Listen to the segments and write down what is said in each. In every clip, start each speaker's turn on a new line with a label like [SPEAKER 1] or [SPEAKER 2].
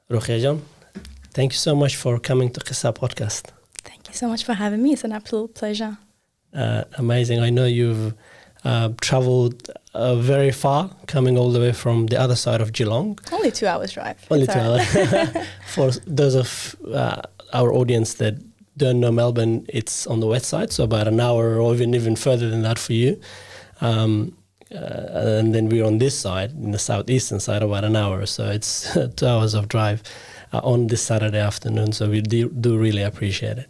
[SPEAKER 1] Roghayeh, thank you so much for coming to Qessa podcast.
[SPEAKER 2] Thank you so much for having me. It's an absolute pleasure.
[SPEAKER 1] Amazing. I know you've traveled very far, coming all the way from the other side of Geelong.
[SPEAKER 2] Only 2 hours drive.
[SPEAKER 1] Only 2 hours. For those of our audience that don't know Melbourne, it's on the west side, so about an hour or even further than that for you. And then we're on this side, in the southeastern side, about an hour. So it's 2 hours of drive on this Saturday afternoon. So we do really appreciate it.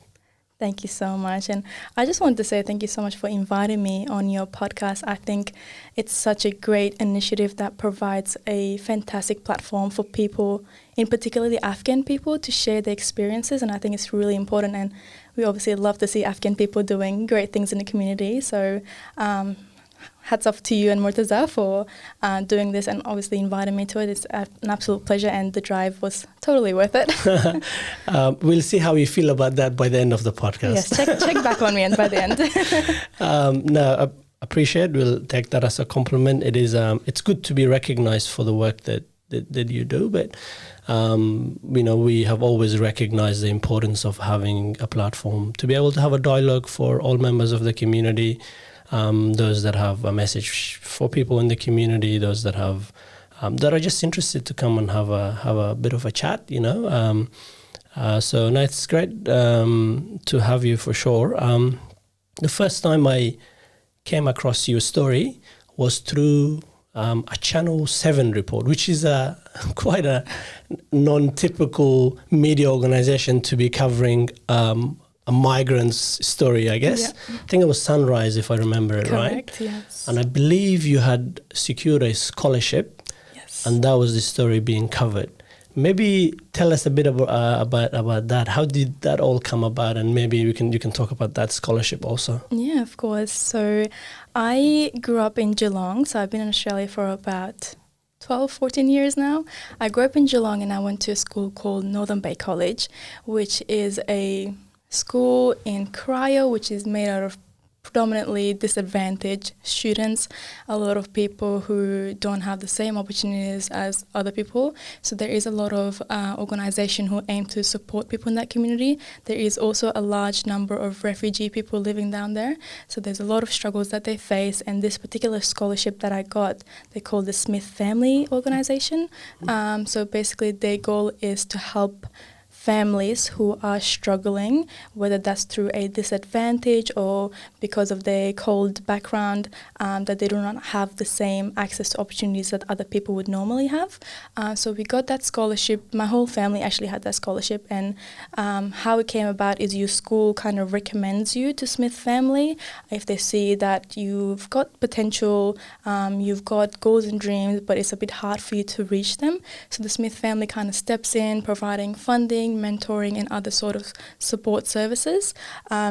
[SPEAKER 2] Thank you so much. And I just wanted to say thank you so much for inviting me on your podcast. I think it's such a great initiative that provides a fantastic platform for people, in particular the Afghan people, to share their experiences. And I think it's really important. And we obviously love to see Afghan people doing great things in the community. So hats off to you and Murtaza for doing this and obviously inviting me to it. It's an absolute pleasure, and the drive was totally worth it.
[SPEAKER 1] We'll see how you feel about that by the end of the podcast.
[SPEAKER 2] Yes, check back on me and by the end.
[SPEAKER 1] No, I appreciate. We'll take that as a compliment. It is. It's good to be recognized for the work that you do, but we have always recognized the importance of having a platform to be able to have a dialogue for all members of the community. Those that have a message for people in the community, those that have that are just interested to come and have a bit of a chat, So no, it's great to have you for sure. The first time I came across your story was through a Channel 7 report, which is quite a non-typical media organization to be covering a migrant's story, I guess. Yeah. I think it was Sunrise, if I remember it right.
[SPEAKER 2] Correct, yes.
[SPEAKER 1] And I believe you had secured a scholarship.
[SPEAKER 2] Yes.
[SPEAKER 1] And that was the story being covered. Maybe tell us a bit about that. How did that all come about? And maybe you can talk about that scholarship also.
[SPEAKER 2] Yeah, of course. So I grew up in Geelong. So I've been in Australia for about 12, 14 years now. I grew up in Geelong and I went to a school called Northern Bay College, which is a school in Cryo, which is made out of predominantly disadvantaged students, a lot of people who don't have the same opportunities as other people. So there is a lot of organisation who aim to support people in that community. There is also a large number of refugee people living down there. So there's a lot of struggles that they face. And this particular scholarship that I got, they call the Smith Family Organisation. So basically their goal is to help families who are struggling, whether that's through a disadvantage or because of their cold background, that they do not have the same access to opportunities that other people would normally have. So we got that scholarship. My whole family actually had that scholarship, and how it came about is your school kind of recommends you to Smith Family if they see that you've got potential, you've got goals and dreams, but it's a bit hard for you to reach them. So the Smith Family kind of steps in, providing funding, mentoring and other sort of support services.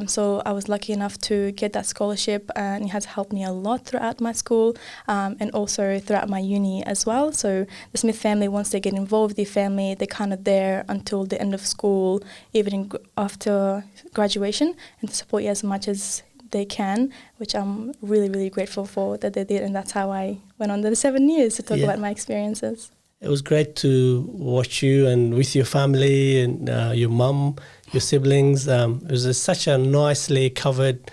[SPEAKER 2] So I was lucky enough to get that scholarship, and it has helped me a lot throughout my school and also throughout my uni as well. So the Smith Family, once they get involved with your family, they're kind of there until the end of school, even after graduation, and to support you as much as they can, which I'm really, really grateful for that they did. And that's how I went on the 7 years to talk about my experiences.
[SPEAKER 1] It was great to watch you and with your family and your mum, your siblings. It was such a nicely covered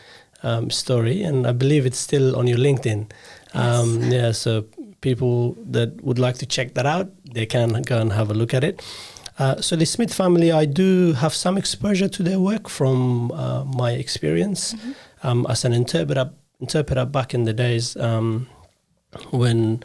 [SPEAKER 1] story, and I believe it's still on your LinkedIn.
[SPEAKER 2] Yes.
[SPEAKER 1] So people that would like to check that out, they can go and have a look at it. So the Smith Family, I do have some exposure to their work from my experience as an interpreter back in the days when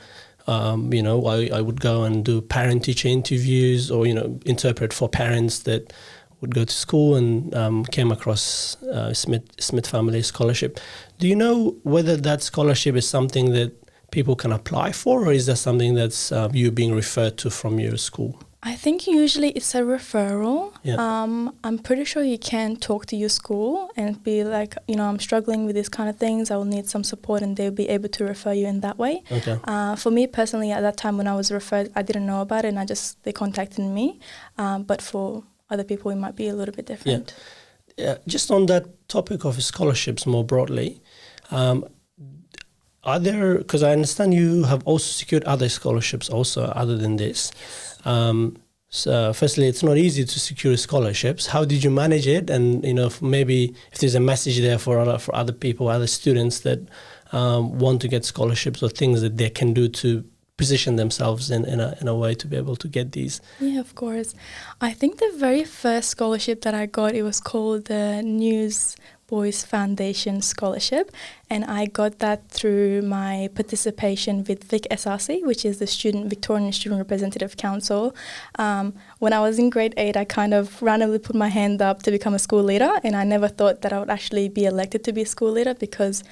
[SPEAKER 1] I would go and do parent-teacher interviews or, interpret for parents that would go to school, and came across Smith Family Scholarship. Do you know whether that scholarship is something that people can apply for, or is that something that's you being referred to from your school?
[SPEAKER 2] I think usually it's a referral.
[SPEAKER 1] Yeah.
[SPEAKER 2] I'm pretty sure you can talk to your school and be like, I'm struggling with these kind of things. I will need some support, and they'll be able to refer you in that way.
[SPEAKER 1] Okay.
[SPEAKER 2] For me personally, at that time when I was referred, I didn't know about it, and they contacted me. But for other people, it might be a little bit different.
[SPEAKER 1] Yeah. Just on that topic of scholarships more broadly, are there, because I understand you have also secured other scholarships also other than this. So firstly, it's not easy to secure scholarships. How did you manage it? And maybe if there's a message there for other people, other students that want to get scholarships, or things that they can do to position themselves in a way to be able to get these.
[SPEAKER 2] Yeah, of course. I think the very first scholarship that I got, it was called the Newsboys Foundation Scholarship, and I got that through my participation with Vic SRC, which is the Victorian Student Representative Council. When I was in grade 8, I kind of randomly put my hand up to become a school leader, and I never thought that I would actually be elected to be a school leader because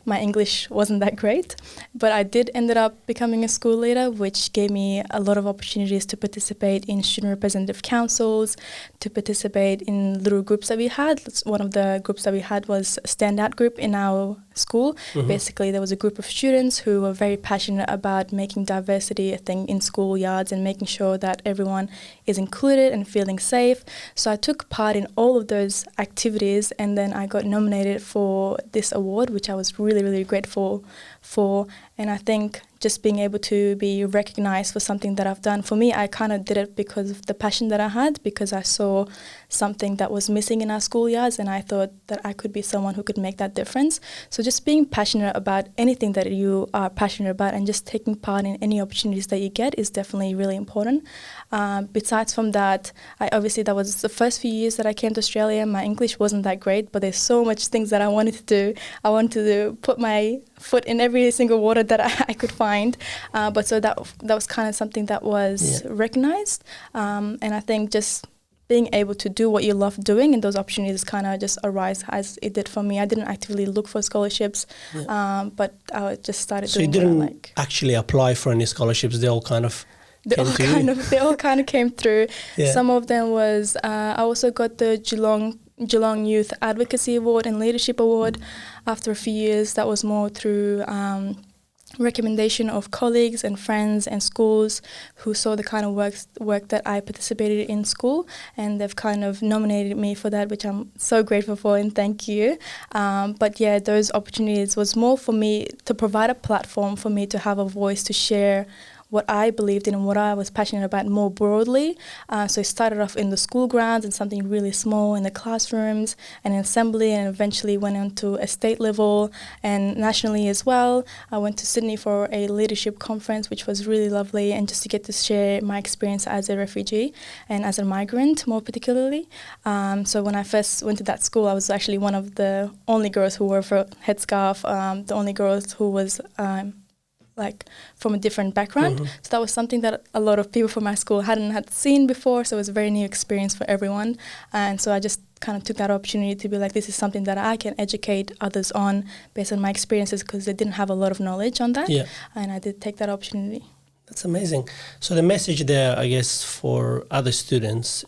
[SPEAKER 2] my English wasn't that great, but I did ended up becoming a school leader, which gave me a lot of opportunities to participate in student representative councils, to participate in little groups that we had. One of the groups that we had was a standout group in our school. Mm-hmm. Basically, there was a group of students who were very passionate about making diversity a thing in schoolyards and making sure that everyone is included and feeling safe. So I took part in all of those activities, and then I got nominated for this award, which I was really, really grateful for. And I think just being able to be recognized for something that I've done, for me, I kind of did it because of the passion that I had, because I saw something that was missing in our schoolyards, and I thought that I could be someone who could make that difference. So just being passionate about anything that you are passionate about and just taking part in any opportunities that you get is definitely really important. Besides from that, that was the first few years that I came to Australia. My English wasn't that great, but there's so much things that I wanted to do. I wanted to put my foot in every single water that I could find. But so that was kind of something that was recognized. And I think just being able to do what you love doing, and those opportunities kind of just arise as it did for me. I didn't actively look for scholarships, but I just started doing what I like. So you didn't
[SPEAKER 1] actually apply for any scholarships? They all kind of
[SPEAKER 2] they all kind of came through. Yeah. Some of them was, I also got the Geelong Youth Advocacy Award and Leadership Award after a few years. That was more through recommendation of colleagues and friends and schools who saw the kind of work that I participated in school, and they've kind of nominated me for that, which I'm so grateful for, and thank you. But yeah, those opportunities was more for me to provide a platform for me to have a voice to share what I believed in and what I was passionate about more broadly. So it started off in the school grounds and something really small in the classrooms and in assembly, and eventually went on to a state level and nationally as well. I went to Sydney for a leadership conference, which was really lovely, and just to get to share my experience as a refugee and as a migrant more particularly. So when I first went to that school, I was actually one of the only girls who wore a headscarf, the only girls who was from a different background. Mm-hmm. So that was something that a lot of people from my school had seen before, so it was a very new experience for everyone. And so I just kind of took that opportunity to be like, this is something that I can educate others on based on my experiences, because they didn't have a lot of knowledge on that. Yeah. And I did take that opportunity.
[SPEAKER 1] That's amazing. So the message there, I guess, for other students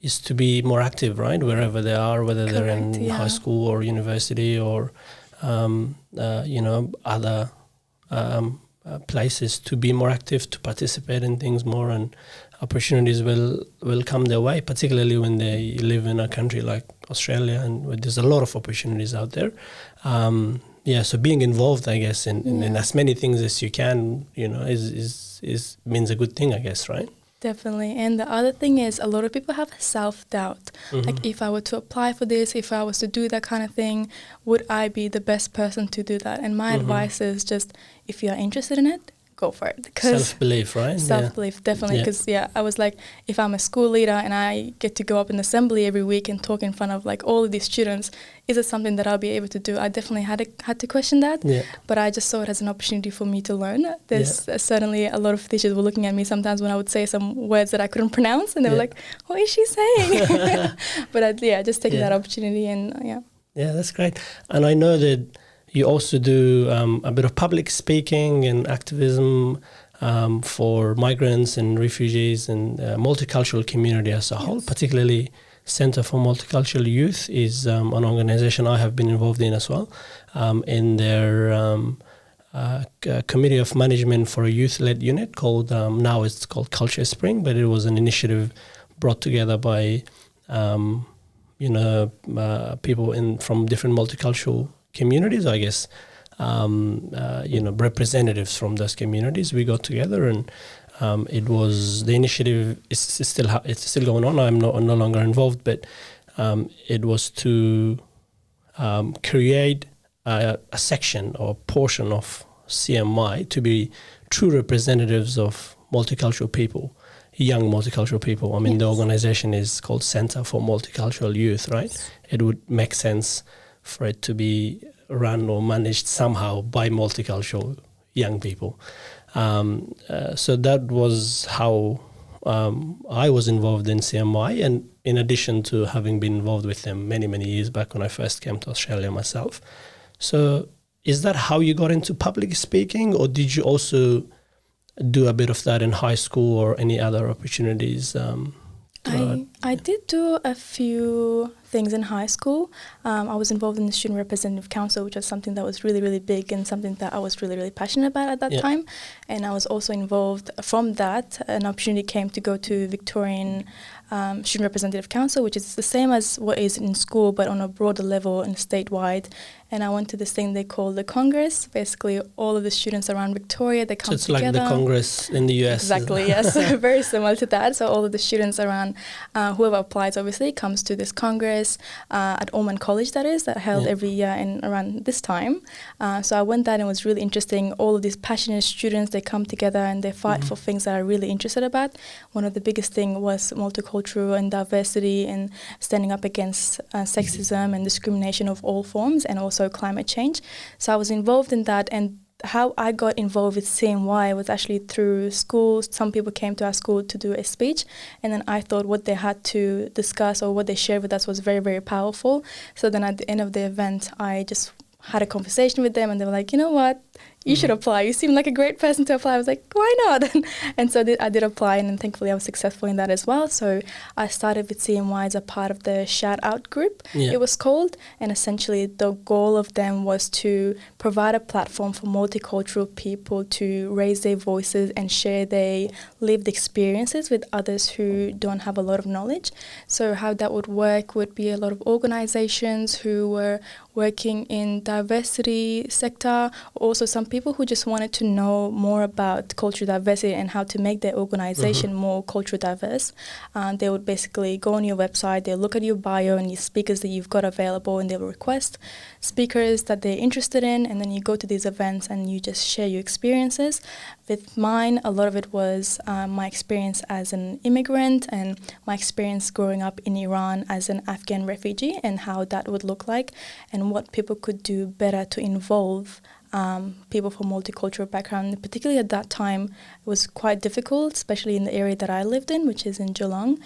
[SPEAKER 1] is to be more active, right? Wherever they are, whether
[SPEAKER 2] Correct,
[SPEAKER 1] they're in high school or university or, other places, to be more active, to participate in things more, and opportunities will come their way, particularly when they live in a country like Australia, and where there's a lot of opportunities out there. So being involved, I guess, in as many things as you can, is means a good thing, I guess, right?
[SPEAKER 2] Definitely. And the other thing is, a lot of people have self-doubt. Mm-hmm. Like, if I were to apply for this, if I was to do that kind of thing, would I be the best person to do that? And my advice is just, if you're interested in it, go for it.
[SPEAKER 1] Self-belief, right?
[SPEAKER 2] Self-belief, definitely. Because, I was like, if I'm a school leader and I get to go up in assembly every week and talk in front of all of these students, is it something that I'll be able to do? I definitely had to question that, but I just saw it as an opportunity for me to learn. There's certainly a lot of teachers were looking at me sometimes when I would say some words that I couldn't pronounce, and they were like, what is she saying? But just taking that opportunity, and
[SPEAKER 1] Yeah, that's great. And I know that you also do a bit of public speaking and activism for migrants and refugees and multicultural community as a whole, particularly Center for Multicultural Youth is an organization I have been involved in as well, in their committee of management for a youth-led unit called, now it's called Culture Spring, but it was an initiative brought together by, people from different multicultural communities, I guess, representatives from those communities. We got together and It was the initiative is still it's still going on. I'm no longer involved, but it was to create a section or portion of CMI to be true representatives of multicultural people, young multicultural people. I mean, the organization is called Center for Multicultural Youth, right? Yes. It would make sense for it to be run or managed somehow by multicultural young people. So that was how I was involved in CMI, and in addition to having been involved with them many, many years back when I first came to Australia myself. So is that how you got into public speaking, or did you also do a bit of that in high school or any other opportunities?
[SPEAKER 2] I did do a few things in high school. I was involved in the Student Representative Council, which was something that was really, really big and something that I was really, really passionate about at that time. And I was also involved from that. An opportunity came to go to Victorian Student Representative Council, which is the same as what is in school, but on a broader level and statewide. And I went to this thing they call the Congress. Basically, all of the students around Victoria, they come together. So it's like the Congress
[SPEAKER 1] in the US.
[SPEAKER 2] Exactly, yes. Very similar to that. So all of the students around, whoever applies, obviously, comes to this Congress at Ormond College, that is, that held every year in around this time. So I went there and it was really interesting. All of these passionate students, they come together and they fight for things that I'm really interested about. One of the biggest things was multicultural and diversity and standing up against sexism and discrimination of all forms, and also climate change. So I was involved in that, and how I got involved with CMY was actually through schools. Some people came to our school to do a speech, and then I thought what they had to discuss or what they shared with us was very, very powerful. So then at the end of the event, I just had a conversation with them, and they were like, you know what, you should apply. You seem like a great person to apply. I was like, why not? And so I did apply, and thankfully I was successful in that as well. So I started with CMY as a part of the Shout Out group, it was called. And essentially the goal of them was to provide a platform for multicultural people to raise their voices and share their lived experiences with others who don't have a lot of knowledge. So how that would work would be a lot of organizations who were working in diversity sector, also some people who just wanted to know more about cultural diversity and how to make their organization more culturally diverse. They would basically go on your website, they'll look at your bio and your speakers that you've got available, and they'll request speakers that they're interested in, and then you go to these events and you just share your experiences. With mine, a lot of it was my experience as an immigrant and my experience growing up in Iran as an Afghan refugee, and how that would look like and what people could do better to involve people from multicultural background. Particularly at that time, it was quite difficult, especially in the area that I lived in, which is in Geelong.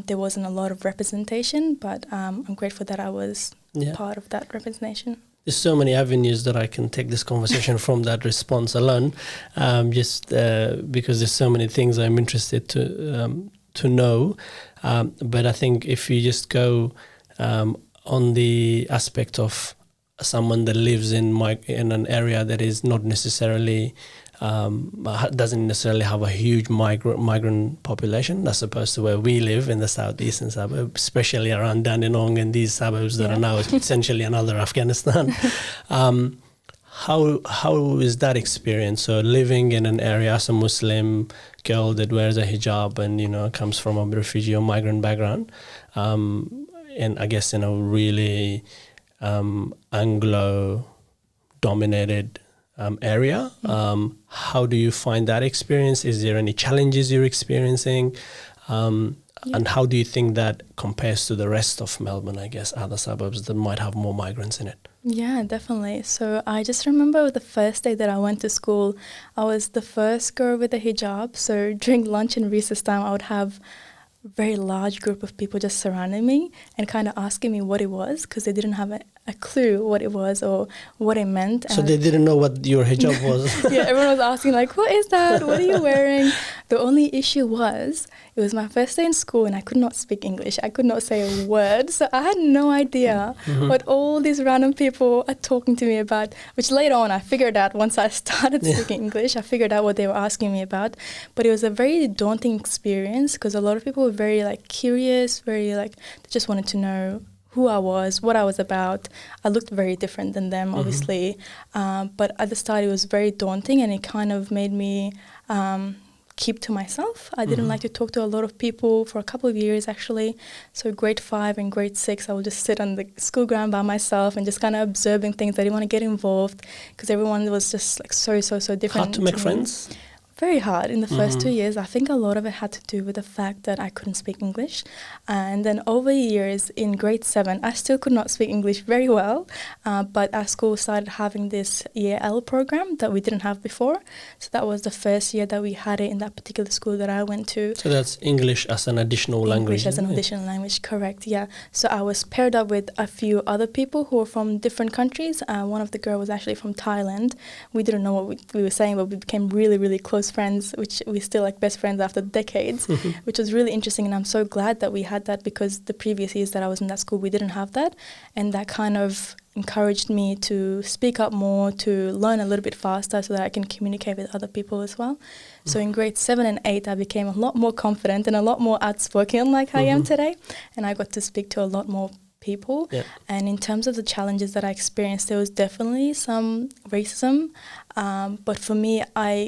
[SPEAKER 2] There wasn't a lot of representation, but I'm grateful that I was part of that representation.
[SPEAKER 1] There's so many avenues that I can take this conversation from that response alone, just because there's so many things I'm interested to know. But I think if you just go on the aspect of someone that lives in an area that is not necessarily doesn't necessarily have a huge migrant population, as opposed to where we live in the southeastern suburb, especially around Dandenong and these suburbs that are now essentially another Afghanistan. How is that experience? So living in an area as a Muslim girl that wears a hijab and comes from a refugee or migrant background, and I guess in a really Anglo-dominated area. How do you find that experience? Is there any challenges you're experiencing? And how do you think that compares to the rest of Melbourne, I guess, other suburbs that might have more migrants in it?
[SPEAKER 2] Yeah, definitely. So I just remember the first day that I went to school, I was the first girl with a hijab. So during lunch and recess time, I would have a very large group of people just surrounding me and kind of asking me what it was, because they didn't have a clue what it was or what it meant.
[SPEAKER 1] So they didn't know what your hijab was?
[SPEAKER 2] Yeah, everyone was asking like, what is that? What are you wearing? The only issue was, it was my first day in school and I could not speak English. I could not say a word. So I had no idea what all these random people are talking to me about, which later on I figured out once I started speaking English. I figured out what they were asking me about. But it was a very daunting experience, because a lot of people were very curious, very they just wanted to know who I was, what I was about. I looked very different than them, obviously. But at the start, it was very daunting, and it kind of made me keep to myself. I didn't like to talk to a lot of people for a couple of years, actually. So grade 5 and grade 6, I would just sit on the school ground by myself and just kind of observing things. I didn't want to get involved because everyone was just like so different.
[SPEAKER 1] Hard to make friends?
[SPEAKER 2] Very hard in the first 2 years. I think a lot of it had to do with the fact that I couldn't speak English. And then over years in grade 7, I still could not speak English very well. But our school started having this EAL program that we didn't have before. So that was the first year that we had it in that particular school that I went to.
[SPEAKER 1] So that's English as an additional language.
[SPEAKER 2] English as an additional language, correct, yeah. So I was paired up with a few other people who were from different countries. One of the girls was actually from Thailand. We didn't know what we were saying, but we became really close friends, which we still like best friends after decades, which was really interesting. And I'm so glad that we had that, because the previous years that I was in that school, we didn't have that. And that kind of encouraged me to speak up more, to learn a little bit faster so that I can communicate with other people as well. So in grade 7 and 8, I became a lot more confident and a lot more outspoken like I am today. And I got to speak to a lot more people. Yeah. And in terms of the challenges that I experienced, there was definitely some racism. But for me,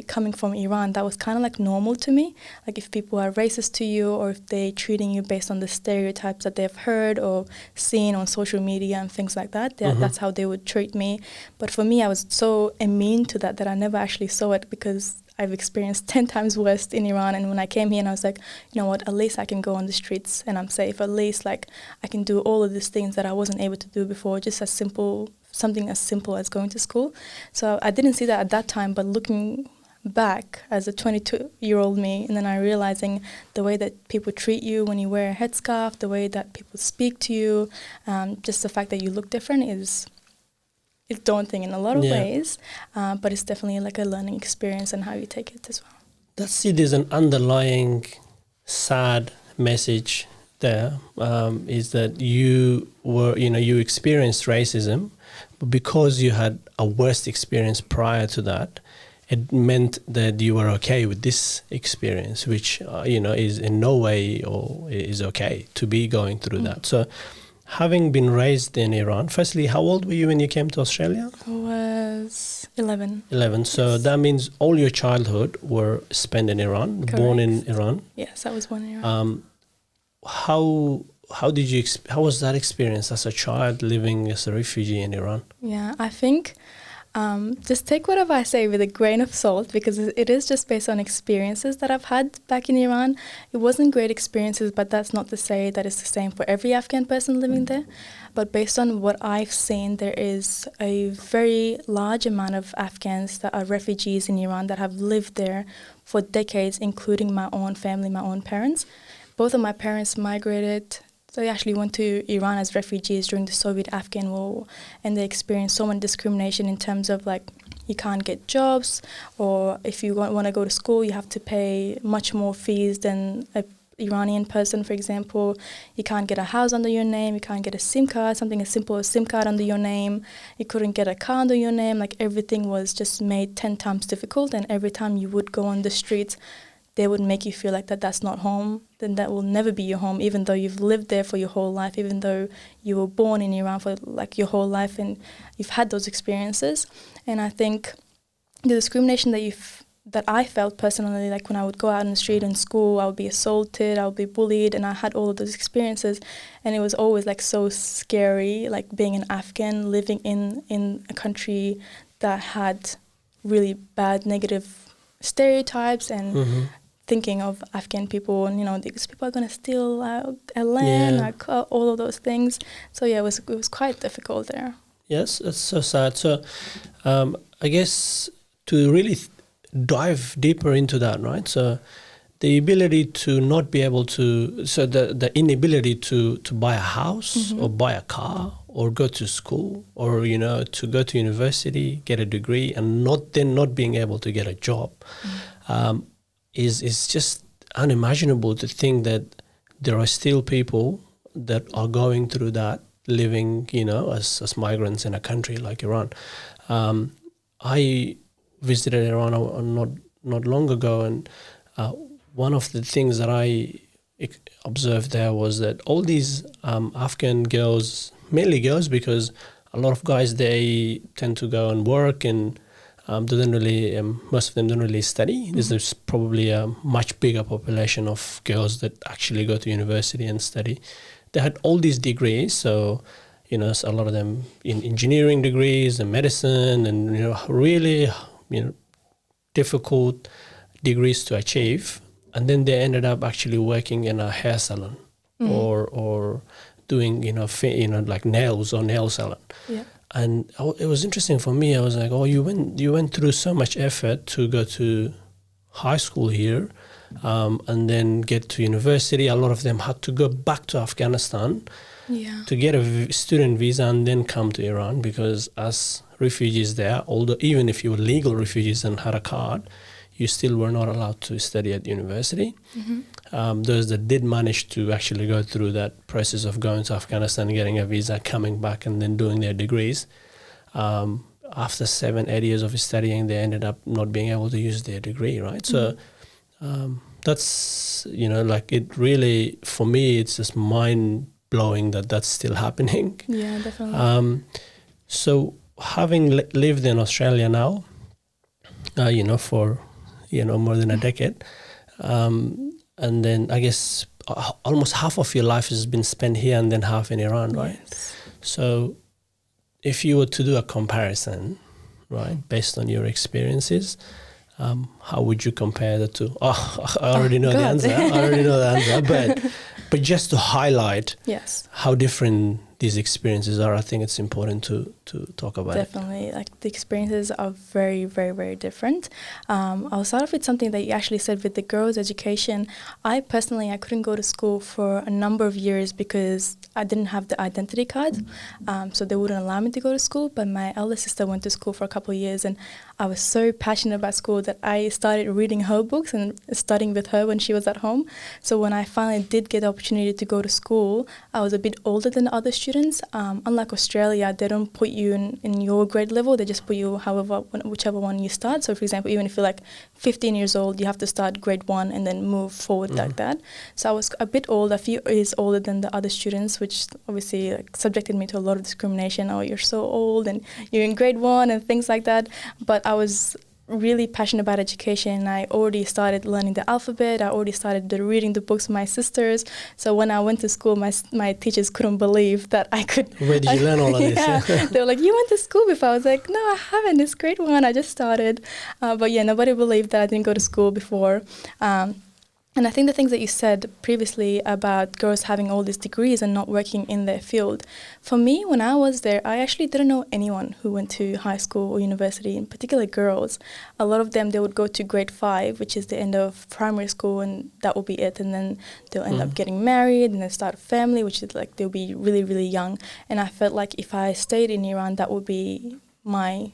[SPEAKER 2] coming from Iran, that was kind of like normal to me. Like if people are racist to you, or if they're treating you based on the stereotypes that they've heard or seen on social media and things like that, that's how they would treat me. But for me, I was so immune to that I never actually saw it, because I've experienced 10 times worse in Iran. And when I came here, and I was like, you know what, at least I can go on the streets and I'm safe. At least like I can do all of these things that I wasn't able to do before, just something as simple as going to school. So I didn't see that at that time, but looking back as a 22-year-old me, and then I realizing the way that people treat you when you wear a headscarf, the way that people speak to you, just the fact that you look different it's daunting in a lot of ways, but it's definitely like a learning experience and how you take it as well.
[SPEAKER 1] That's it. There's an underlying sad message there, is that you experienced racism, but because you had a worst experience prior to that, it meant that you were okay with this experience, which is in no way or is okay to be going through that. So, having been raised in Iran, firstly, how old were you when you came to Australia?
[SPEAKER 2] I was 11.
[SPEAKER 1] 11. So that means all your childhood were spent in Iran,
[SPEAKER 2] Correct.
[SPEAKER 1] Born in Iran.
[SPEAKER 2] Yes, I was born in Iran.
[SPEAKER 1] How was that experience as a child living as a refugee in Iran?
[SPEAKER 2] Yeah, I think just take whatever I say with a grain of salt, because it is just based on experiences that I've had back in Iran. It wasn't great experiences, but that's not to say that it's the same for every Afghan person living there. But based on what I've seen, there is a very large amount of Afghans that are refugees in Iran that have lived there for decades, including my own family, my own parents. Both of my parents migrated. They actually went to Iran as refugees during the Soviet-Afghan War, and they experienced so much discrimination in terms of like you can't get jobs, or if you want to go to school, you have to pay much more fees than an Iranian person, for example. You can't get a house under your name, you can't get a SIM card, something as simple as SIM card under your name. You couldn't get a car under your name. Like everything was just made 10 times difficult, and every time you would go on the streets, they would make you feel like that's not home, then that will never be your home, even though you've lived there for your whole life, even though you were born in Iran for like your whole life and you've had those experiences. And I think the discrimination that I felt personally, like when I would go out in the street in school, I would be assaulted, I would be bullied, and I had all of those experiences. And it was always like so scary, like being an Afghan living in a country that had really bad negative stereotypes and thinking of Afghan people, and these people are going to steal our land, all of those things. So yeah, it was quite difficult there.
[SPEAKER 1] Yes, it's so sad. So I guess to really dive deeper into that, right? So the ability to not be able to, so the inability to buy a house or buy a car or go to school or, to go to university, get a degree, and not being able to get a job. Is just unimaginable to think that there are still people that are going through that, living, as migrants in a country like Iran. I visited Iran not long ago, and one of the things that I observed there was that all these Afghan girls, mainly girls, because a lot of guys, they tend to go and work and doesn't really, most of them don't really study. There's probably a much bigger population of girls that actually go to university and study. They had all these degrees, so so a lot of them in engineering degrees and medicine, and really difficult degrees to achieve. And then they ended up actually working in a hair salon or doing like nails or nail salon.
[SPEAKER 2] Yeah.
[SPEAKER 1] And it was interesting for me. I was like, oh, you went through so much effort to go to high school here, and then get to university. A lot of them had to go back to Afghanistan to get a student visa and then come to Iran, because as refugees there, although even if you were legal refugees and had a card, you still were not allowed to study at university. Those that did manage to actually go through that process of going to Afghanistan, getting a visa, coming back, and then doing their degrees, after 7-8 years of studying, they ended up not being able to use their degree, right? So that's, like it really, for me, it's just mind-blowing that that's still happening.
[SPEAKER 2] Yeah, definitely.
[SPEAKER 1] So having lived in Australia now, for more than a decade, and then I guess almost half of your life has been spent here and then half in Iran, right?
[SPEAKER 2] Yes.
[SPEAKER 1] So if you were to do a comparison, right, based on your experiences, how would you compare the two? Oh, I already know the answer. But just to highlight how different these experiences are, I think it's important to talk about
[SPEAKER 2] Definitely. Like the experiences are very, very, very different. I'll start off with something that you actually said with the girls' education. I couldn't go to school for a number of years because I didn't have the identity card. So they wouldn't allow me to go to school. But my elder sister went to school for a couple of years, and I was so passionate about school that I started reading her books and studying with her when she was at home. So when I finally did get the opportunity to go to school, I was a bit older than the other students. Unlike Australia, they don't put you in your grade level. They just put you whichever one you start. So for example, even if you're like 15 years old, you have to start grade 1 and then move forward like that. So I was a bit older, a few years older than the other students, which obviously subjected me to a lot of discrimination. Oh, you're so old and you're in grade 1 and things like that. But I was really passionate about education. I already started learning the alphabet. I already started reading the books with my sisters. So when I went to school, my teachers couldn't believe that I could.
[SPEAKER 1] Where did you learn all of this?
[SPEAKER 2] They were like, "You went to school before?" I was like, "No, I haven't. It's grade 1. I just started." But yeah, nobody believed that I didn't go to school before. And I think the things that you said previously about girls having all these degrees and not working in their field, for me, when I was there, I actually didn't know anyone who went to high school or university, in particular girls. A lot of them, they would go to grade 5, which is the end of primary school, and that will be it. And then they'll end up getting married and then start a family, which is like they'll be really, really young. And I felt like if I stayed in Iran, that would be my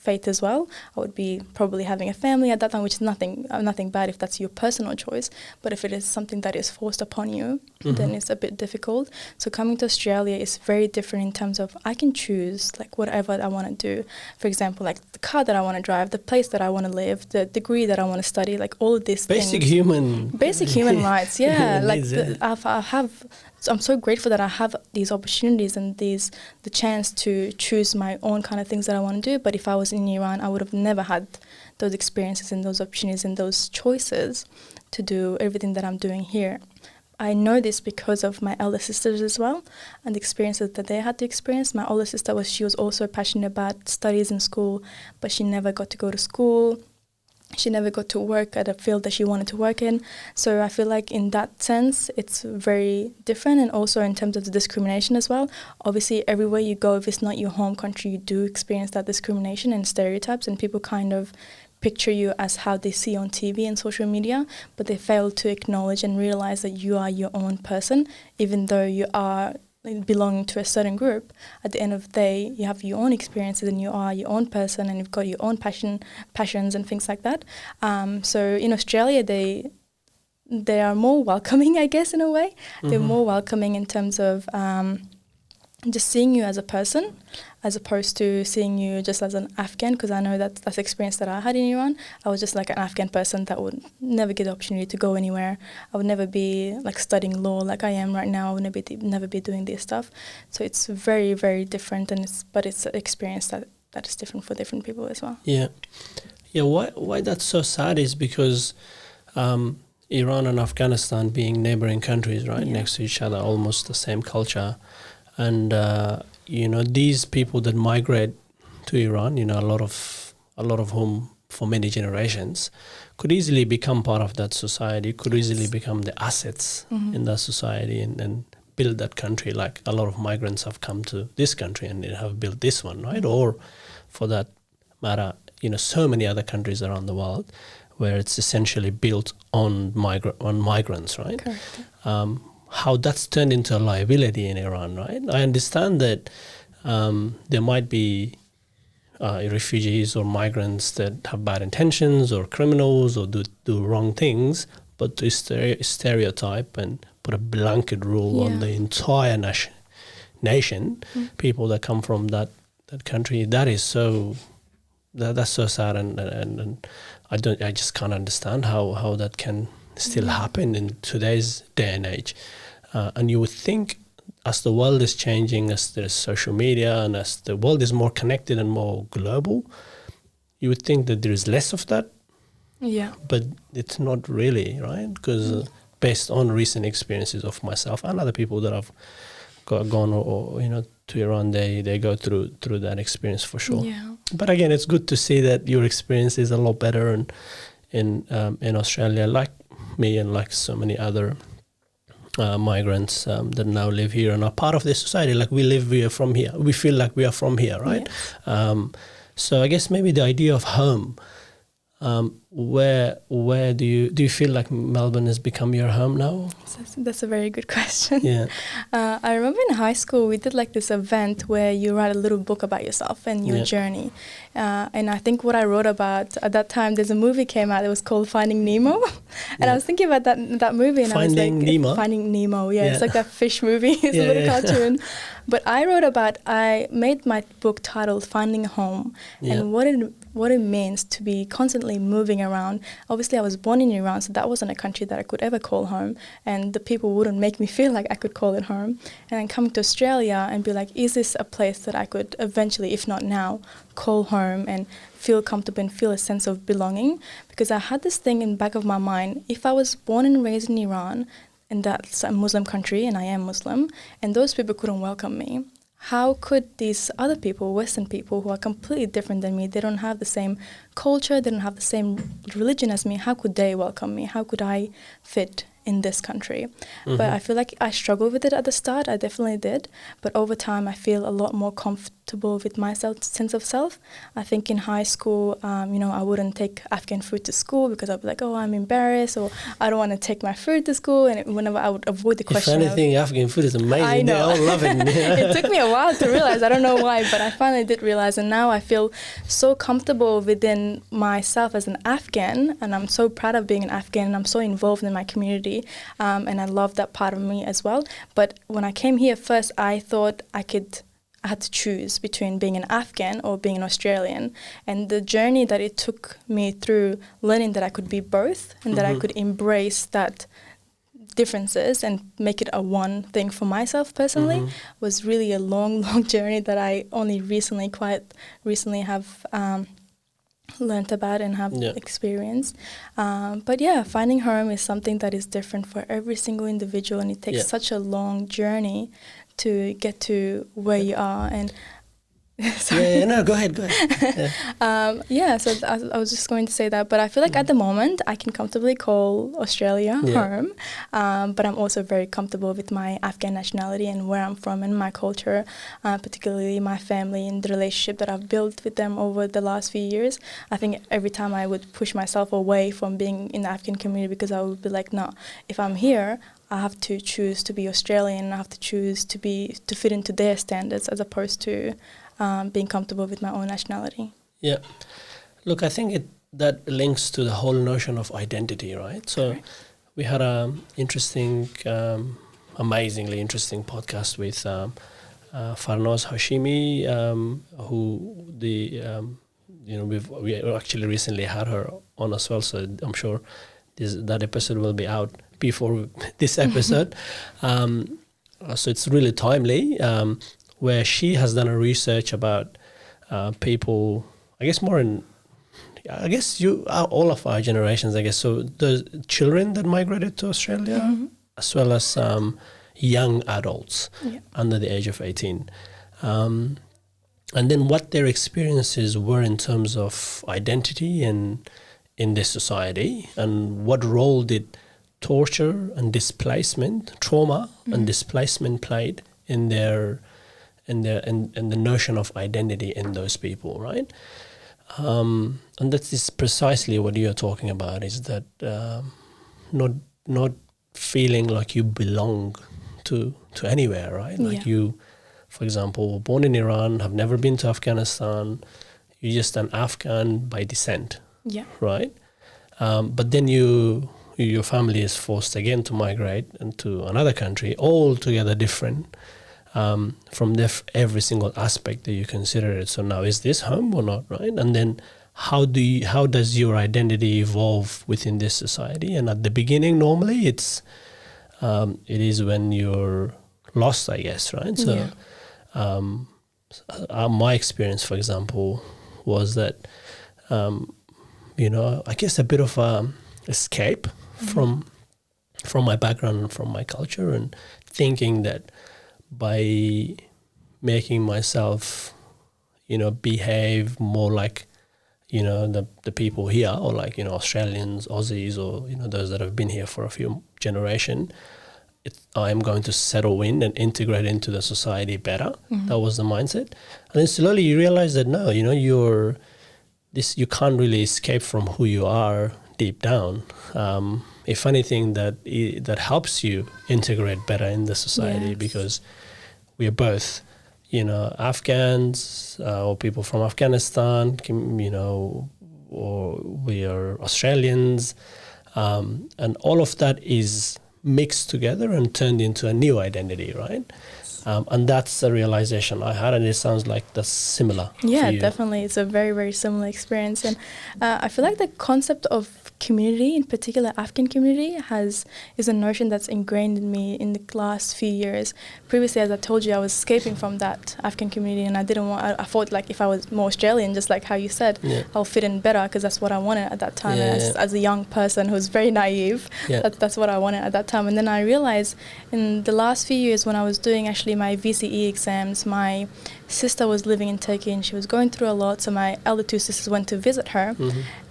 [SPEAKER 2] fate as well. I would be probably having a family at that time, which is nothing bad if that's your personal choice. But if it is something that is forced upon you, then it's a bit difficult. So coming to Australia is very different in terms of I can choose like whatever I want to do. For example, like the car that I want to drive, the place that I want to live, the degree that I want to study, like all of these
[SPEAKER 1] basic
[SPEAKER 2] things.
[SPEAKER 1] human
[SPEAKER 2] rights. Yeah, I'm so grateful that I have these opportunities and the chance to choose my own kind of things that I want to do. But if I was in Iran, I would have never had those experiences and those opportunities and those choices to do everything that I'm doing here. I know this because of my elder sisters as well and the experiences that they had to experience. My older sister she was also passionate about studies in school, but she never got to go to school. She never got to work at a field that she wanted to work in. So I feel like in that sense, it's very different. And also in terms of the discrimination as well. Obviously, everywhere you go, if it's not your home country, you do experience that discrimination and stereotypes. And people kind of picture you as how they see on TV and social media. But they fail to acknowledge and realize that you are your own person, even though you are belonging to a certain group. At the end of the day, you have your own experiences and you are your own person and you've got your own passions and things like that. So in Australia, they are more welcoming, I guess, in a way. They're more welcoming in terms of just seeing you as a person, as opposed to seeing you just as an Afghan, because I know that's the experience that I had in Iran. I was just like an Afghan person that would never get the opportunity to go anywhere. I would never be like studying law like I am right now. I would never be doing this stuff. So it's very, very different, but it's an experience that that is different for different people as well.
[SPEAKER 1] Yeah. Yeah, why that's so sad is because Iran and Afghanistan being neighboring countries, right, next to each other, almost the same culture. And, these people that migrate to Iran, a lot of whom for many generations could easily become part of that society, could easily become the assets in that society and build that country. Like a lot of migrants have come to this country and they have built this one, right? Or for that matter, so many other countries around the world where it's essentially built on migrants, right?
[SPEAKER 2] Correct.
[SPEAKER 1] How that's turned into a liability in Iran, right? I understand that there might be refugees or migrants that have bad intentions or criminals or do wrong things, but to stereotype and put a blanket rule on the entire nation, people that come from that country, that is so... That's so sad, and I just can't understand how that can still happen in today's day and age. And you would think, as the world is changing, as there's social media, and as the world is more connected and more global, you would think that there is less of that.
[SPEAKER 2] Yeah.
[SPEAKER 1] But it's not really, right? Because based on recent experiences of myself and other people that have gone or to Iran, they go through that experience for sure.
[SPEAKER 2] Yeah.
[SPEAKER 1] But again, it's good to see that your experience is a lot better in Australia, like me and like so many other migrants that now live here and are part of this society. Like we are from here. We feel like we are from here, right?
[SPEAKER 2] Yeah.
[SPEAKER 1] So I guess maybe the idea of home. Where do you feel like Melbourne has become your home now?
[SPEAKER 2] That's a very good question.
[SPEAKER 1] Yeah.
[SPEAKER 2] I remember in high school we did like this event where you write a little book about yourself and your journey. And I think what I wrote about at that time, there's a movie came out. It was called Finding Nemo, and I was thinking about that movie, and
[SPEAKER 1] Finding Nemo.
[SPEAKER 2] Finding Nemo. Yeah, it's like that fish movie. It's a little cartoon. But I made my book titled Finding Home, and what it means to be constantly moving around. Obviously, I was born in Iran, so that wasn't a country that I could ever call home, and the people wouldn't make me feel like I could call it home. And then coming to Australia and be like, is this a place that I could eventually, if not now, call home and feel comfortable and feel a sense of belonging? Because I had this thing in the back of my mind, if I was born and raised in Iran, and that's a Muslim country, and I am Muslim, and those people couldn't welcome me, how could these other people, Western people, who are completely different than me, they don't have the same culture, they don't have the same religion as me, how could they welcome me? How could I fit in this country? But I feel like I struggled with it at the start. I definitely did. But over time, I feel a lot more comfortable with my sense of self. I think in high school, I wouldn't take Afghan food to school because I'd be like, I'm embarrassed, or I don't want to take my food to school. And whenever I would avoid the question.
[SPEAKER 1] If anything, Afghan food is amazing.
[SPEAKER 2] I know.
[SPEAKER 1] They all love it.
[SPEAKER 2] It took me a while to realize. I don't know why, but I finally did realize. And now I feel so comfortable within myself as an Afghan. And I'm so proud of being an Afghan. And I'm so involved in my community. And I love that part of me as well. But when I came here first, I thought I had to choose between being an Afghan or being an Australian. And the journey that it took me through learning that I could be both and that I could embrace that differences and make it a one thing for myself personally was really a long, long journey that I only quite recently have learned about and have experienced. But finding home is something that is different for every single individual, and it takes such a long journey to get to where you are. And
[SPEAKER 1] go ahead.
[SPEAKER 2] So I was just going to say that, but I feel like at the moment I can comfortably call Australia home, but I'm also very comfortable with my Afghan nationality and where I'm from and my culture, particularly my family and the relationship that I've built with them over the last few years. I think every time I would push myself away from being in the Afghan community because I would be like, no, if I'm here, I have to choose to be Australian. I have to choose to fit into their standards as opposed to being comfortable with my own nationality. Yeah.
[SPEAKER 1] Look, I think that links to the whole notion of identity, right? So we had an interesting, amazingly interesting podcast with Farnoz Hashimi, who we actually recently had her on as well. So I'm sure that episode will be out before this episode. So it's really timely. Where she has done a research about people, I guess more in, I guess all of our generations, I guess. So the children that migrated to Australia, as well as young adults under the age of 18. And then what their experiences were in terms of identity and in this society, and what role did torture and displacement, trauma and displacement played in the notion of identity in those people, right? And that is precisely what you're talking about, is that not feeling like you belong to anywhere, right? Like you, for example, were born in Iran, have never been to Afghanistan, you're just an Afghan by descent, right? But then your family is forced again to migrate into another country, altogether different from every single aspect that you consider it. So now, is this home or not, right? And then how does your identity evolve within this society? And at the beginning, normally it is when you're lost, I guess, right? So my experience, for example, was that I guess a bit of escape from my background and from my culture, and thinking that by making myself, behave more like, the people here, or like, Australians, Aussies, or, those that have been here for a few generations, I am going to settle in and integrate into the society better. That was the mindset. And then slowly you realize that no, you can't really escape from who you are deep down. If anything, that helps you integrate better in the society, because we are both, Afghans or people from Afghanistan, or we are Australians, and all of that is mixed together and turned into a new identity, right? And that's a realization I had, and it sounds like that's similar.
[SPEAKER 2] Yeah, definitely. It's a very, very similar experience. And I feel like the concept of community, in particular Afghan community, is a notion that's ingrained in me in the last few years. Previously, as I told you, I was escaping from that Afghan community, and I thought like if I was more Australian, just like how you said, I'll fit in better, because that's what I wanted at that time. As a young person who's very naive, that's what I wanted at that time. And then I realized in the last few years, when I was doing actually my VCE exams, my sister was living in Turkey and she was going through a lot, so my elder two sisters went to visit her.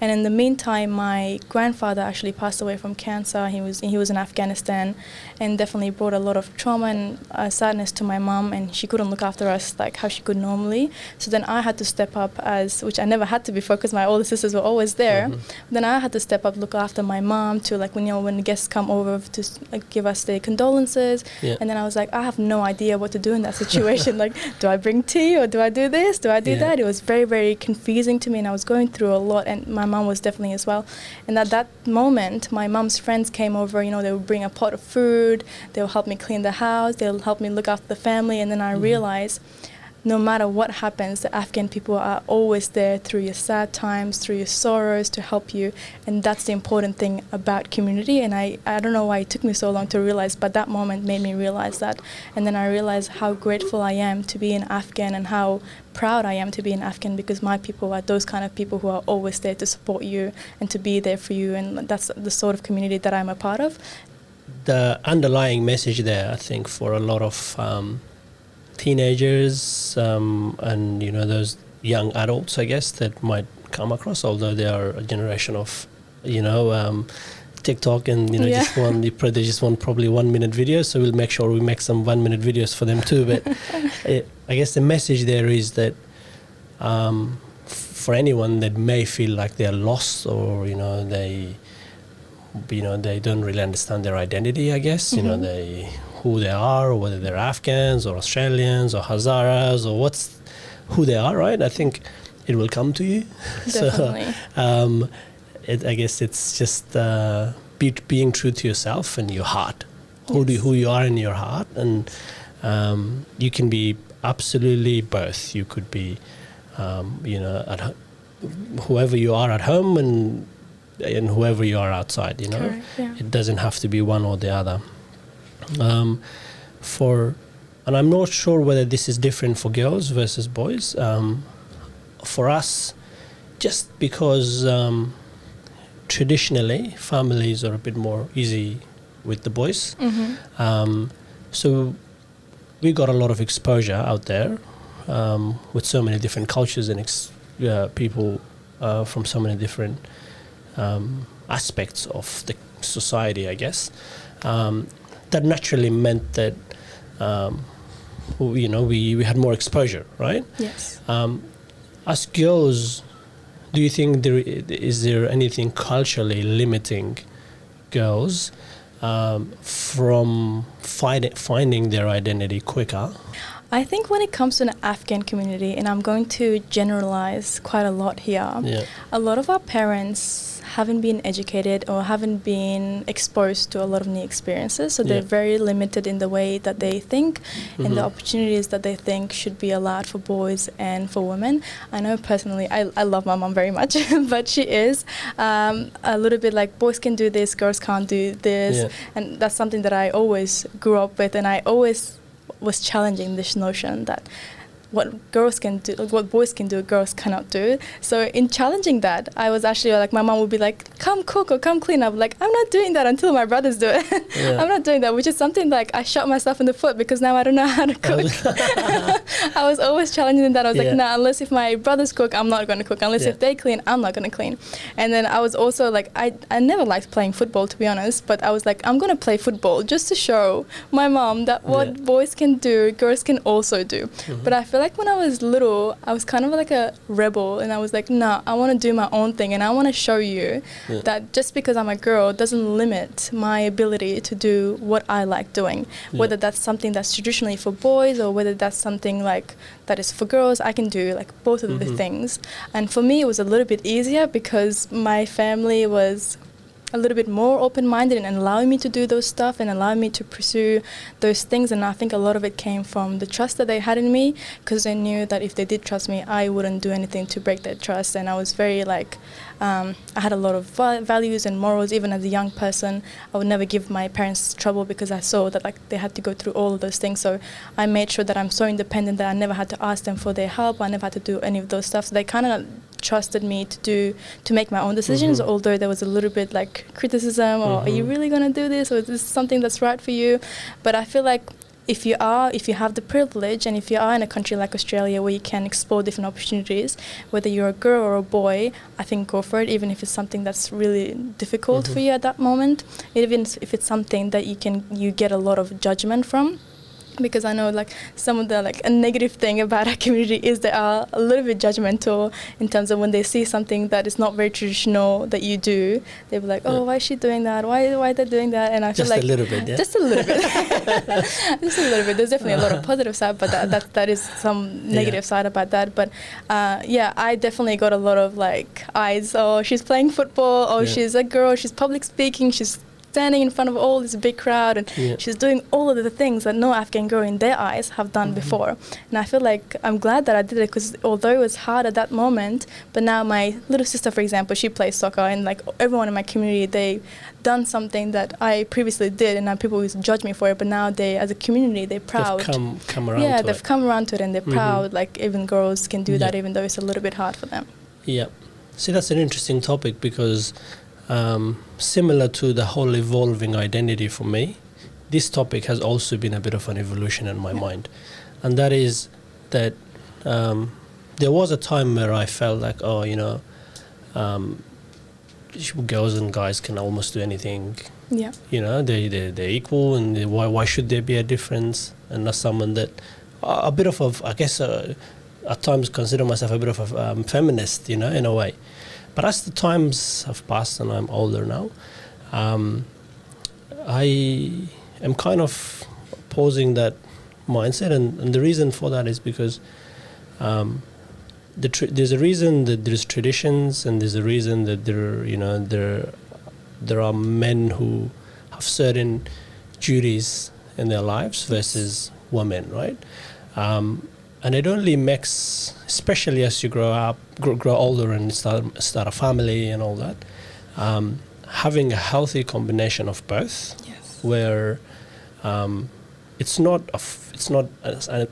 [SPEAKER 2] And in the meantime, my grandfather actually passed away from cancer. He was in Afghanistan, and definitely brought a lot of trauma and sadness to my mom, and she couldn't look after us like how she could normally. So then I had to step up, which I never had to before, because my older sisters were always there. Then I had to step up, look after my mom, to like when the guests come over to give us their condolences. And then I was like, I have no idea what to do in that situation. Like, do I bring tea, or do I do this, do I do that? It was very, very confusing to me, and I was going through a lot, and my mom was definitely as well. And at that moment, my mom's friends came over. They would bring a pot of food, they would help me clean the house, they'll help me look after the family. And then I realized, no matter what happens, the Afghan people are always there through your sad times, through your sorrows, to help you. And that's the important thing about community. And I don't know why it took me so long to realize, but that moment made me realize that. And then I realized how grateful I am to be an Afghan, and how proud I am to be an Afghan, because my people are those kind of people who are always there to support you and to be there for you. And that's the sort of community that I'm a part of.
[SPEAKER 1] The underlying message there, I think, for a lot of teenagers and those young adults, I guess, that might come across, although they are a generation of TikTok and they just want probably 1 minute videos, so we'll make sure we make some 1 minute videos for them too. But I guess the message there is that for anyone that may feel like they're lost, or they don't really understand their identity, I guess, who they are, or whether they're Afghans or Australians or Hazaras, or who they are, right? I think it will come to you.
[SPEAKER 2] Definitely.
[SPEAKER 1] So I guess it's just being true to yourself and your heart, who you are in your heart. And you can be absolutely both. You could be, whoever you are at home, and whoever you are outside,
[SPEAKER 2] Correct,
[SPEAKER 1] It doesn't have to be one or the other. And I'm not sure whether this is different for girls versus boys. for us, just because traditionally families are a bit more easy with the boys. So we got a lot of exposure out there with so many different cultures and people from so many different aspects of the society, I guess. That naturally meant that we had more exposure, right?
[SPEAKER 2] Yes.
[SPEAKER 1] As girls, do you think is there anything culturally limiting girls from finding their identity quicker?
[SPEAKER 2] I think when it comes to an Afghan community, and I'm going to generalize quite a lot here, a lot of our parents haven't been educated or haven't been exposed to a lot of new experiences, so they're very limited in the way that they think and the opportunities that they think should be allowed for boys and for women. I know personally I love my mom very much, but she is a little bit like, boys can do this, girls can't do this, and that's something that I always grew up with, and I always was challenging this notion that what girls can do, what boys can do, girls cannot do. So in challenging that, I was actually like, my mom would be like, come cook or come clean up. Like, I'm not doing that until my brothers do it. I'm not doing that, which is something like I shot myself in the foot because now I don't know how to cook. I was always challenging that. I was like, nah, unless if my brothers cook, I'm not going to cook. Unless if they clean, I'm not going to clean. And then I was also like, I never liked playing football, to be honest, but I was like, I'm going to play football just to show my mom that what boys can do, girls can also do. But I feel like when I was little, I was kind of like a rebel, and I was like, nah, I want to do my own thing, and I want to show you that just because I'm a girl doesn't limit my ability to do what I like doing. Whether that's something that's traditionally for boys or whether that's something like that is for girls, I can do like both of the things. And for me, it was a little bit easier because my family was a little bit more open-minded and allowing me to do those stuff and allowing me to pursue those things. And I think a lot of it came from the trust that they had in me, because they knew that if they did trust me, I wouldn't do anything to break their trust. And I was very like, I had a lot of values and morals. Even as a young person, I would never give my parents trouble because I saw that like they had to go through all of those things. So I made sure that I'm so independent that I never had to ask them for their help. I never had to do any of those stuff. So they kind of trusted me to make my own decisions, although there was a little bit like criticism or are you really going to do this, or is this something that's right for you? But I feel like if you have the privilege, and if you are in a country like Australia where you can explore different opportunities, whether you're a girl or a boy, I think go for it, even if it's something that's really difficult for you at that moment, even if it's something that you get a lot of judgment from. Because I know like some of the like a negative thing about our community is they are a little bit judgmental in terms of when they see something that is not very traditional that you do, they'll be like, oh, why is she doing that? Why are they doing that? And I feel like
[SPEAKER 1] just a little bit.
[SPEAKER 2] Just a little bit. Just a little bit. There's definitely a lot of positive side, but that is some negative side about that. But I definitely got a lot of like eyes. Oh, she's playing football. Oh, she's a girl. She's public speaking. She's standing in front of all this big crowd, and she's doing all of the things that no Afghan girl in their eyes have done before. And I feel like I'm glad that I did it, because although it was hard at that moment, but now my little sister, for example, she plays soccer, and like everyone in my community, they done something that I previously did, and now people used to judge me for it, but now they, as a community, they're proud.
[SPEAKER 1] They've come around to it.
[SPEAKER 2] They've come around to it, and they're proud, like even girls can do that, even though it's a little bit hard for them.
[SPEAKER 1] Yeah. See, that's an interesting topic, because similar to the whole evolving identity for me, this topic has also been a bit of an evolution in my mind. And that is that there was a time where I felt like, girls and guys can almost do anything. Yeah. They're equal, and why should there be a difference? And as someone that, a bit of I guess, at times consider myself a bit of a feminist, in a way. But as the times have passed and I'm older now, I am kind of opposing that mindset, and the reason for that is because there's a reason that there's traditions, and there's a reason that there are men who have certain duties in their lives versus women, right? And it only makes, especially as you grow older and start a family and all that, having a healthy combination of both, where it's not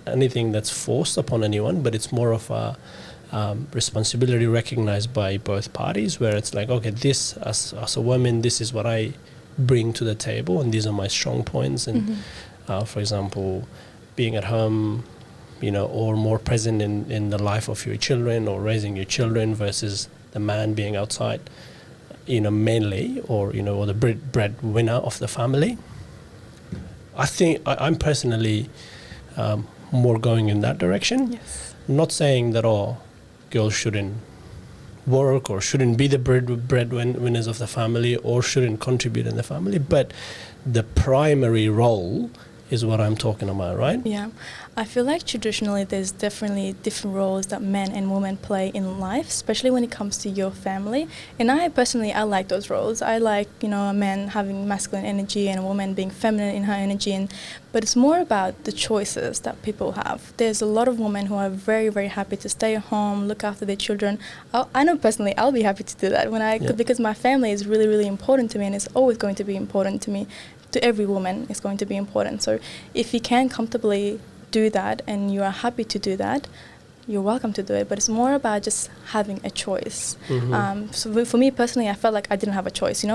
[SPEAKER 1] anything that's forced upon anyone, but it's more of responsibility recognized by both parties, where it's like, okay, this as a woman, this is what I bring to the table, and these are my strong points. And for example, being at home, or more present in the life of your children or raising your children versus the man being outside, mainly, or the breadwinner of the family. I think I'm personally more going in that direction.
[SPEAKER 2] Yes.
[SPEAKER 1] Not saying that all girls shouldn't work or shouldn't be the breadwinners of the family or shouldn't contribute in the family, but the primary role is what I'm talking about, right?
[SPEAKER 2] Yeah, I feel like traditionally there's definitely different roles that men and women play in life, especially when it comes to your family. And I like those roles. I like, a man having masculine energy and a woman being feminine in her energy. But it's more about the choices that people have. There's a lot of women who are very, very happy to stay at home, look after their children. I know personally I'll be happy to do that because my family is really, really important to me, and it's always going to be important to me. To every woman, it's going to be important. So if you can comfortably do that and you are happy to do that, you're welcome to do it. But it's more about just having a choice. So for me personally, I felt like I didn't have a choice.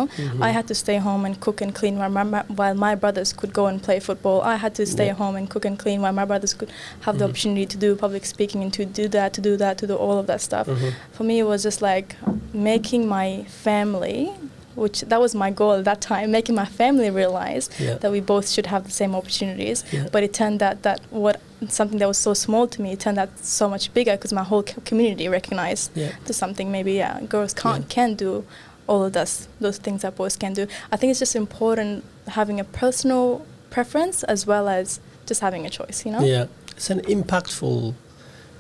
[SPEAKER 2] I had to stay home and cook and clean while my brothers could go and play football. I had to stay at home and cook and clean while my brothers could have the opportunity to do public speaking and to do all of that stuff. For me, it was just like making my family, which that was my goal at that time, making my family realize that we both should have the same opportunities. But it turned out that something that was so small to me, it turned out so much bigger because my whole community recognized to something maybe girls can do all of those things that boys can do. I think it's just important having a personal preference as well as just having a choice,
[SPEAKER 1] Yeah, it's an impactful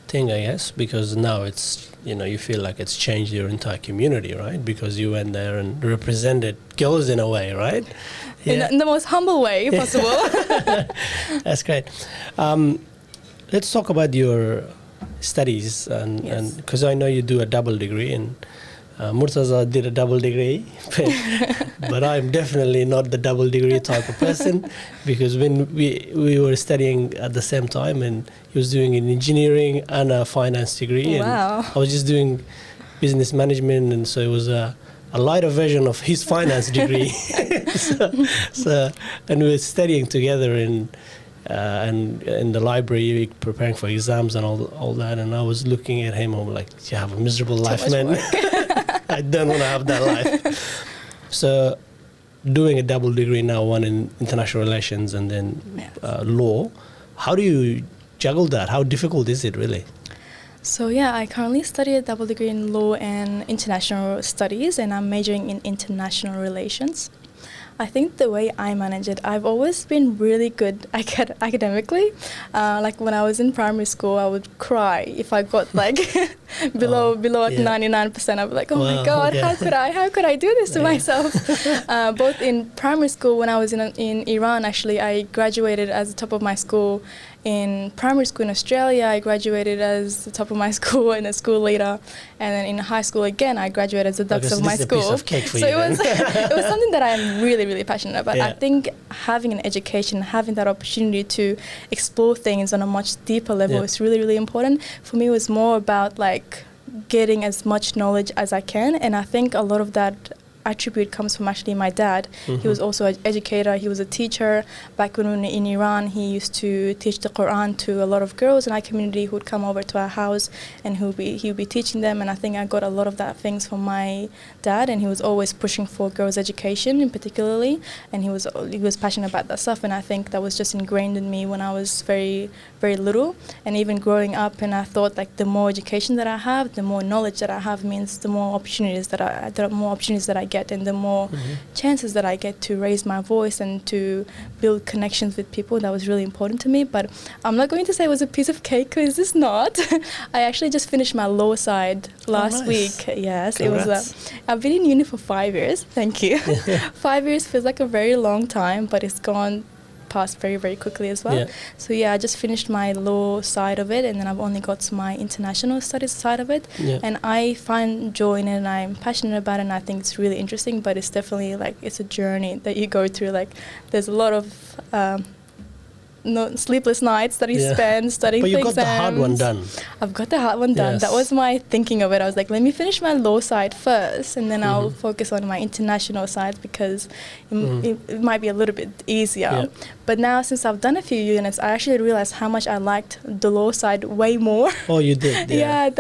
[SPEAKER 1] thing, I guess, because now it's, you feel like it's changed your entire community, right? Because you went there and represented girls in a way, right? Yeah.
[SPEAKER 2] In the most humble way possible.
[SPEAKER 1] That's great. Let's talk about your studies, and because I know you do a double degree, and Murtaza did a double degree, but I'm definitely not the double degree type of person, because when we were studying at the same time, and he was doing an engineering and a finance degree, and I was just doing business management, and so it was a lighter version of his finance degree. And we were studying together and in the library, preparing for exams and all that, and I was looking at him, I'm like, you have a miserable life, man. I don't want to have that life. So doing a double degree now, one in international relations and then law, how do you juggle that? How difficult is it really?
[SPEAKER 2] So I currently study a double degree in law and international studies, and I'm majoring in international relations. I think the way I manage it, I've always been really good academically. Like when I was in primary school, I would cry if I got like below 99%. I'd be like, oh my God, how could I do this to myself? Both in primary school, when I was in Iran, actually, I graduated as the top of my school. In primary school in Australia, I graduated as the top of my school and a school leader. And then in high school again, I graduated as the dux of my school.
[SPEAKER 1] Piece of cake for
[SPEAKER 2] so
[SPEAKER 1] you,
[SPEAKER 2] it was something that I'm really, really passionate about. I think having an education, having that opportunity to explore things on a much deeper level is really, really important. For me, it was more about like getting as much knowledge as I can. And I think a lot of that attribute comes from actually my dad. He was also an educator. He was a teacher. Back when we were in Iran, he used to teach the Quran to a lot of girls in our community who would come over to our house, and he would be teaching them. And I think I got a lot of that things from my dad, and he was always pushing for girls' education in particularly, and he was passionate about that stuff. And I think that was just ingrained in me when I was very, very little, and even growing up. And I thought like the more education that I have, the more knowledge that I have means the more opportunities that I get, and the more chances that I get to raise my voice and to build connections with people. That was really important to me. But I'm not going to say it was a piece of cake, because it's not. I actually just finished my law side last week. Yes,
[SPEAKER 1] Congrats.
[SPEAKER 2] It was. I've been in uni for 5 years. Thank you. 5 years feels like a very long time, but it's gone past very, very quickly as well. So I just finished my law side of it, and then I've only got to my international studies side of it. And I find joy in it, and I'm passionate about it, and I think it's really interesting. But it's definitely like it's a journey that you go through. Like there's a lot of no sleepless nights that you spend studying for exams.
[SPEAKER 1] But you got the hard one done.
[SPEAKER 2] I've got the hard one done.
[SPEAKER 1] Yes.
[SPEAKER 2] That was my thinking of it. I was like, let me finish my law side first, and then I'll focus on my international side because it might be a little bit easier.
[SPEAKER 1] Yeah.
[SPEAKER 2] But now, since I've done a few units, I actually realized how much I liked the law side way more.
[SPEAKER 1] Oh, you did?
[SPEAKER 2] Yeah.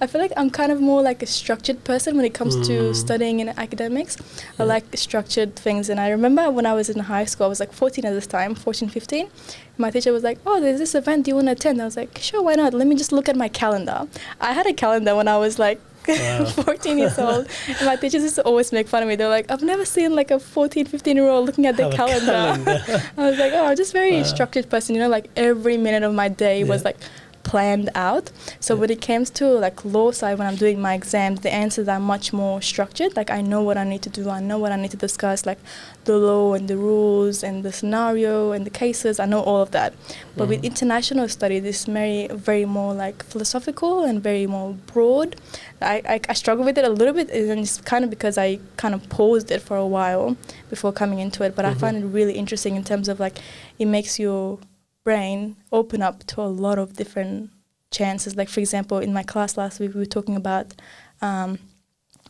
[SPEAKER 2] I feel like I'm kind of more like a structured person when it comes to studying in academics. I like structured things. And I remember when I was in high school, I was like 14 at this time, 14, 15. My teacher was like, oh, there's this event, do you want to attend? I was like, sure, why not? Let me just look at my calendar. I had a calendar when I was like 14 years old. And my teachers used to always make fun of me. They're like, I've never seen like a 14, 15-year-old looking at their calendar. I was like, oh, I'm just very structured person. You know, like every minute of my day was like planned out. So when it comes to like law side, when I'm doing my exams, the answers are much more structured. Like I know what I need to do. I know what I need to discuss, like the law and the rules and the scenario and the cases. I know all of that. But with international study, this is very more like philosophical and very more broad. I struggle with it a little bit, and it's kind of because I kind of paused it for a while before coming into it. But I find it really interesting in terms of like it makes your brain open up to a lot of different chances. Like for example, in my class last week, we were talking about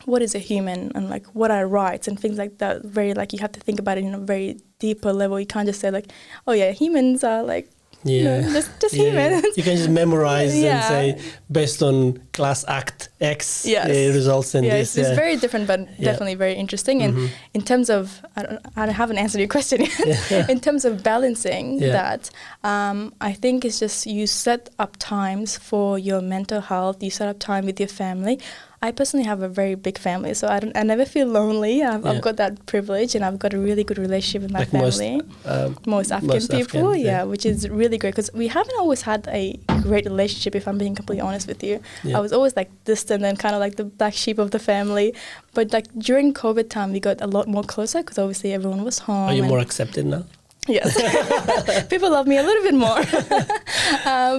[SPEAKER 2] what is a human and like what are rights and things like that. Very like you have to think about it in a very deeper level. You can't just say like, oh yeah, humans are like just humans.
[SPEAKER 1] You can just memorize and say based on class act X results in this.
[SPEAKER 2] It's very different, but definitely very interesting. And in terms of, I haven't answered your question yet. In terms of balancing that, I think it's just you set up times for your mental health. You set up time with your family. I personally have a very big family, so I never feel lonely. I've got that privilege, and I've got a really good relationship with my family. Most Afghan people, which is really great because we haven't always had a great relationship, if I'm being completely honest with you. I was always like distant and kind of like the black sheep of the family. But like during COVID time, we got a lot more closer because obviously everyone was home.
[SPEAKER 1] Are you more accepted now?
[SPEAKER 2] Yes. People love me a little bit more.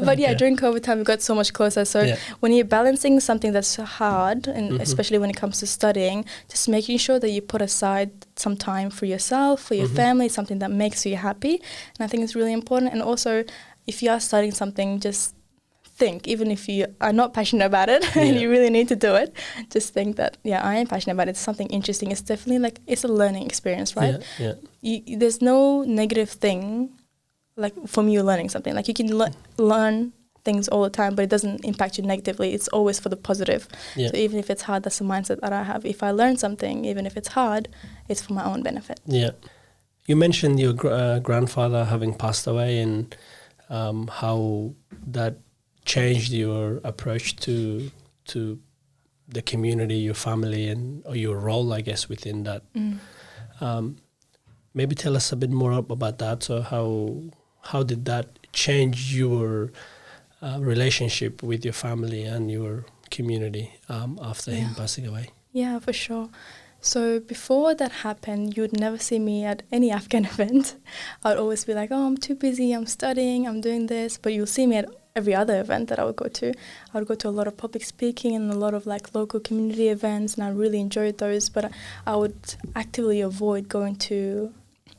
[SPEAKER 2] But during COVID time, we got so much closer. So when you're balancing something that's hard, and especially when it comes to studying, just making sure that you put aside some time for yourself, for your family, something that makes you happy. And I think it's really important. And also, if you are studying something, just think, even if you are not passionate about it and you really need to do it, just think that, I am passionate about it. It's something interesting. It's definitely like, it's a learning experience, right? There's no negative thing, like from you learning something. Like you can learn things all the time, but it doesn't impact you negatively. It's always for the positive. So even if it's hard, that's the mindset that I have. If I learn something, even if it's hard, it's for my own benefit. Yeah.
[SPEAKER 1] You mentioned your grandfather having passed away and how that changed your approach to the community, your family, and or your role, I guess, within that. Maybe tell us a bit more about that. So how did that change your relationship with your family and your community after him passing away?
[SPEAKER 2] Yeah, for sure. So before that happened, you would never see me at any Afghan event. I would always be like, oh, I'm too busy, I'm studying, I'm doing this. But you'll see me at every other event that I would go to. I would go to a lot of public speaking and a lot of like local community events, and I really enjoyed those. But I would actively avoid going to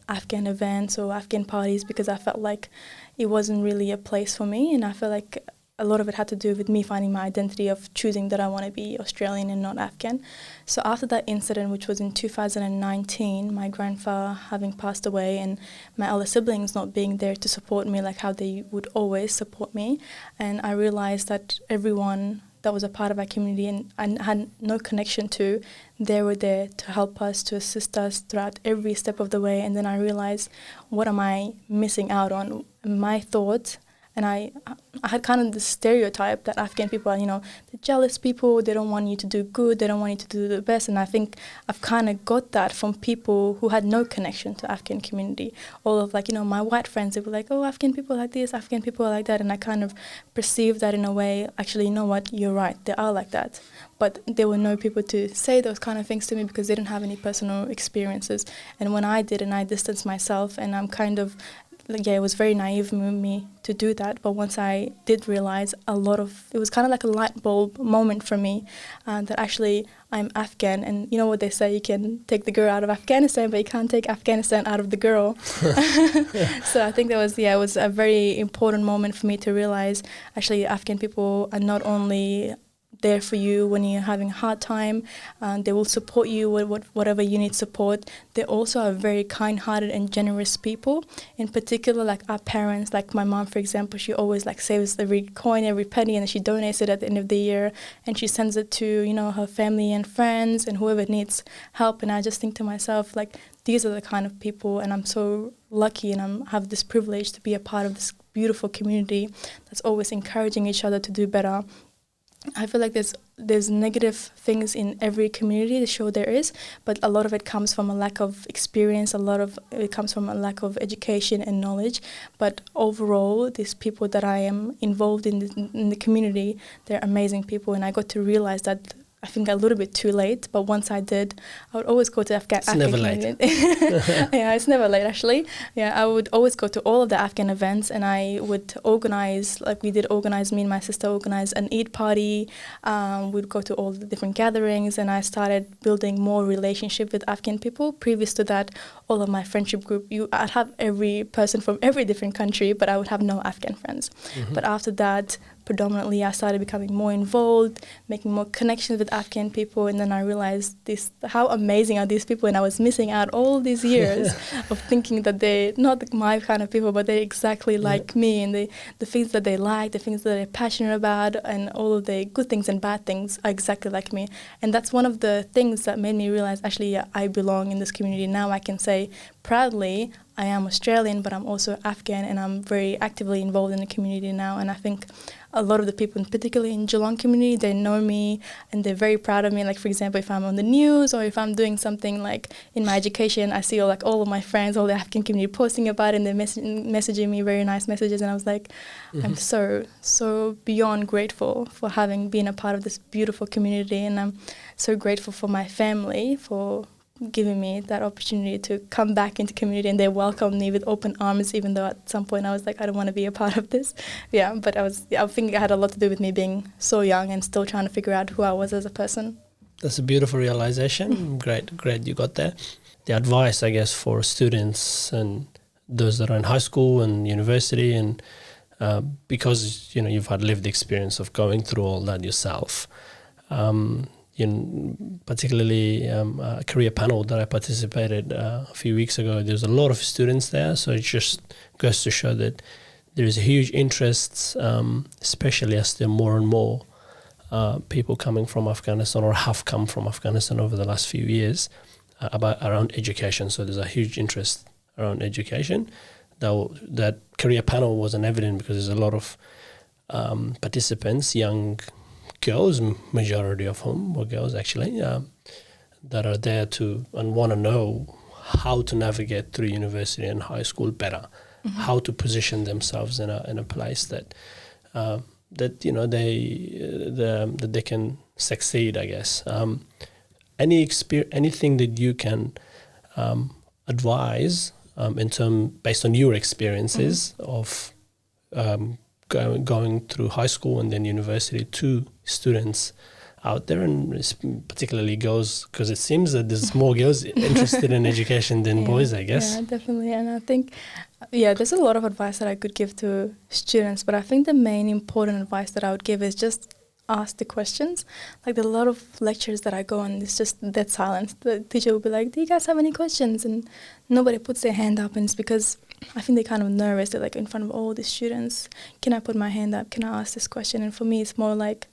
[SPEAKER 2] Afghan events or Afghan parties because I felt like it wasn't really a place for me. And I felt like a lot of it had to do with me finding my identity of choosing that I want to be Australian and not Afghan. So after that incident, which was in 2019, my grandfather having passed away and my elder siblings not being there to support me like how they would always support me, and I realized that everyone that was a part of our community and I had no connection to, they were there to help us, to assist us throughout every step of the way. And then I realized, what am I missing out on? My thoughts. And I had kind of this stereotype that Afghan people are, the jealous people, they don't want you to do good, they don't want you to do the best. And I think I've kind of got that from people who had no connection to Afghan community. All of like, my white friends, they were like, oh, Afghan people are like this, Afghan people are like that. And I kind of perceived that in a way, actually, you know what, you're right, they are like that. But there were no people to say those kind of things to me because they didn't have any personal experiences. And when I did, and I distanced myself, and I'm kind of it was very naive of me to do that. But once I did realize it was kind of like a light bulb moment for me, that actually I'm Afghan. And you know what they say, you can take the girl out of Afghanistan, but you can't take Afghanistan out of the girl. So I think it was a very important moment for me to realize actually Afghan people are not only there for you when you're having a hard time. They will support you with whatever you need support. They also are very kind-hearted and generous people. In particular, like our parents, like my mom, for example, she always like saves every coin, every penny, and she donates it at the end of the year, and she sends it to, you know, her family and friends and whoever needs help. And I just think to myself, like, these are the kind of people, and I'm so lucky and I have this privilege to be a part of this beautiful community that's always encouraging each other to do better. I feel like there's negative things in every community, sure there is, but a lot of it comes from a lack of experience, a lot of it comes from a lack of education and knowledge. But overall, these people that I am involved in the community, they're amazing people, and I got to realize that, I think, a little bit too late, but once I did, I would always go to Afghan.
[SPEAKER 1] It's never late.
[SPEAKER 2] Yeah, it's never late, actually. Yeah, I would always go to all of the Afghan events, and I would organize, like me and my sister organized an Eid party. We'd go to all the different gatherings, and I started building more relationship with Afghan people. Previous to that, all of my friendship group, I'd have every person from every different country, but I would have no Afghan friends. Mm-hmm. But after that, predominantly, I started becoming more involved, making more connections with Afghan people, and then I realized how amazing are these people, and I was missing out all these years of thinking that they're not my kind of people, but they're exactly like me, and the things that they like, the things that they're passionate about, and all of the good things and bad things are exactly like me. And that's one of the things that made me realize, actually, I belong in this community. Now I can say proudly, I am Australian, but I'm also Afghan, and I'm very actively involved in the community now. And I think a lot of the people, particularly in Geelong community, they know me and they're very proud of me. Like, for example, if I'm on the news or if I'm doing something like in my education, I see all of my friends, all the Afghan community posting about it, and they're messaging me very nice messages. And I was like, I'm so beyond grateful for having been a part of this beautiful community. And I'm so grateful for my family for giving me that opportunity to come back into community, and they welcomed me with open arms, even though at some point I was like, I don't want to be a part of this. Yeah, but I think it had a lot to do with me being so young and still trying to figure out who I was as a person.
[SPEAKER 1] That's a beautiful realization. Great you got there. The advice, I guess, for students and those that are in high school and university, and because you've had lived experience of going through all that yourself, particularly a career panel that I participated a few weeks ago, there's a lot of students there, so it just goes to show that there is a huge interest, especially as there are more and more people coming from Afghanistan or have come from Afghanistan over the last few years around education. So there's a huge interest around education. That career panel wasn't evident because there's a lot of participants, young girls, majority of whom were girls actually, that are there and want to know how to navigate through university and high school better, how to position themselves in a place that they can succeed, I guess. Anything that you can advise based on your experiences of going through high school and then university to students out there, and particularly girls, because it seems that there's more girls interested in education than boys, I guess.
[SPEAKER 2] Yeah, definitely. And I think, there's a lot of advice that I could give to students, but I think the main important advice that I would give is just ask the questions. Like, there are a lot of lectures that I go on, it's just dead silence. The teacher will be like, do you guys have any questions? And nobody puts their hand up, and it's because I think they're kind of nervous. They're like in front of all the students. Can I put my hand up? Can I ask this question? And for me, it's more like,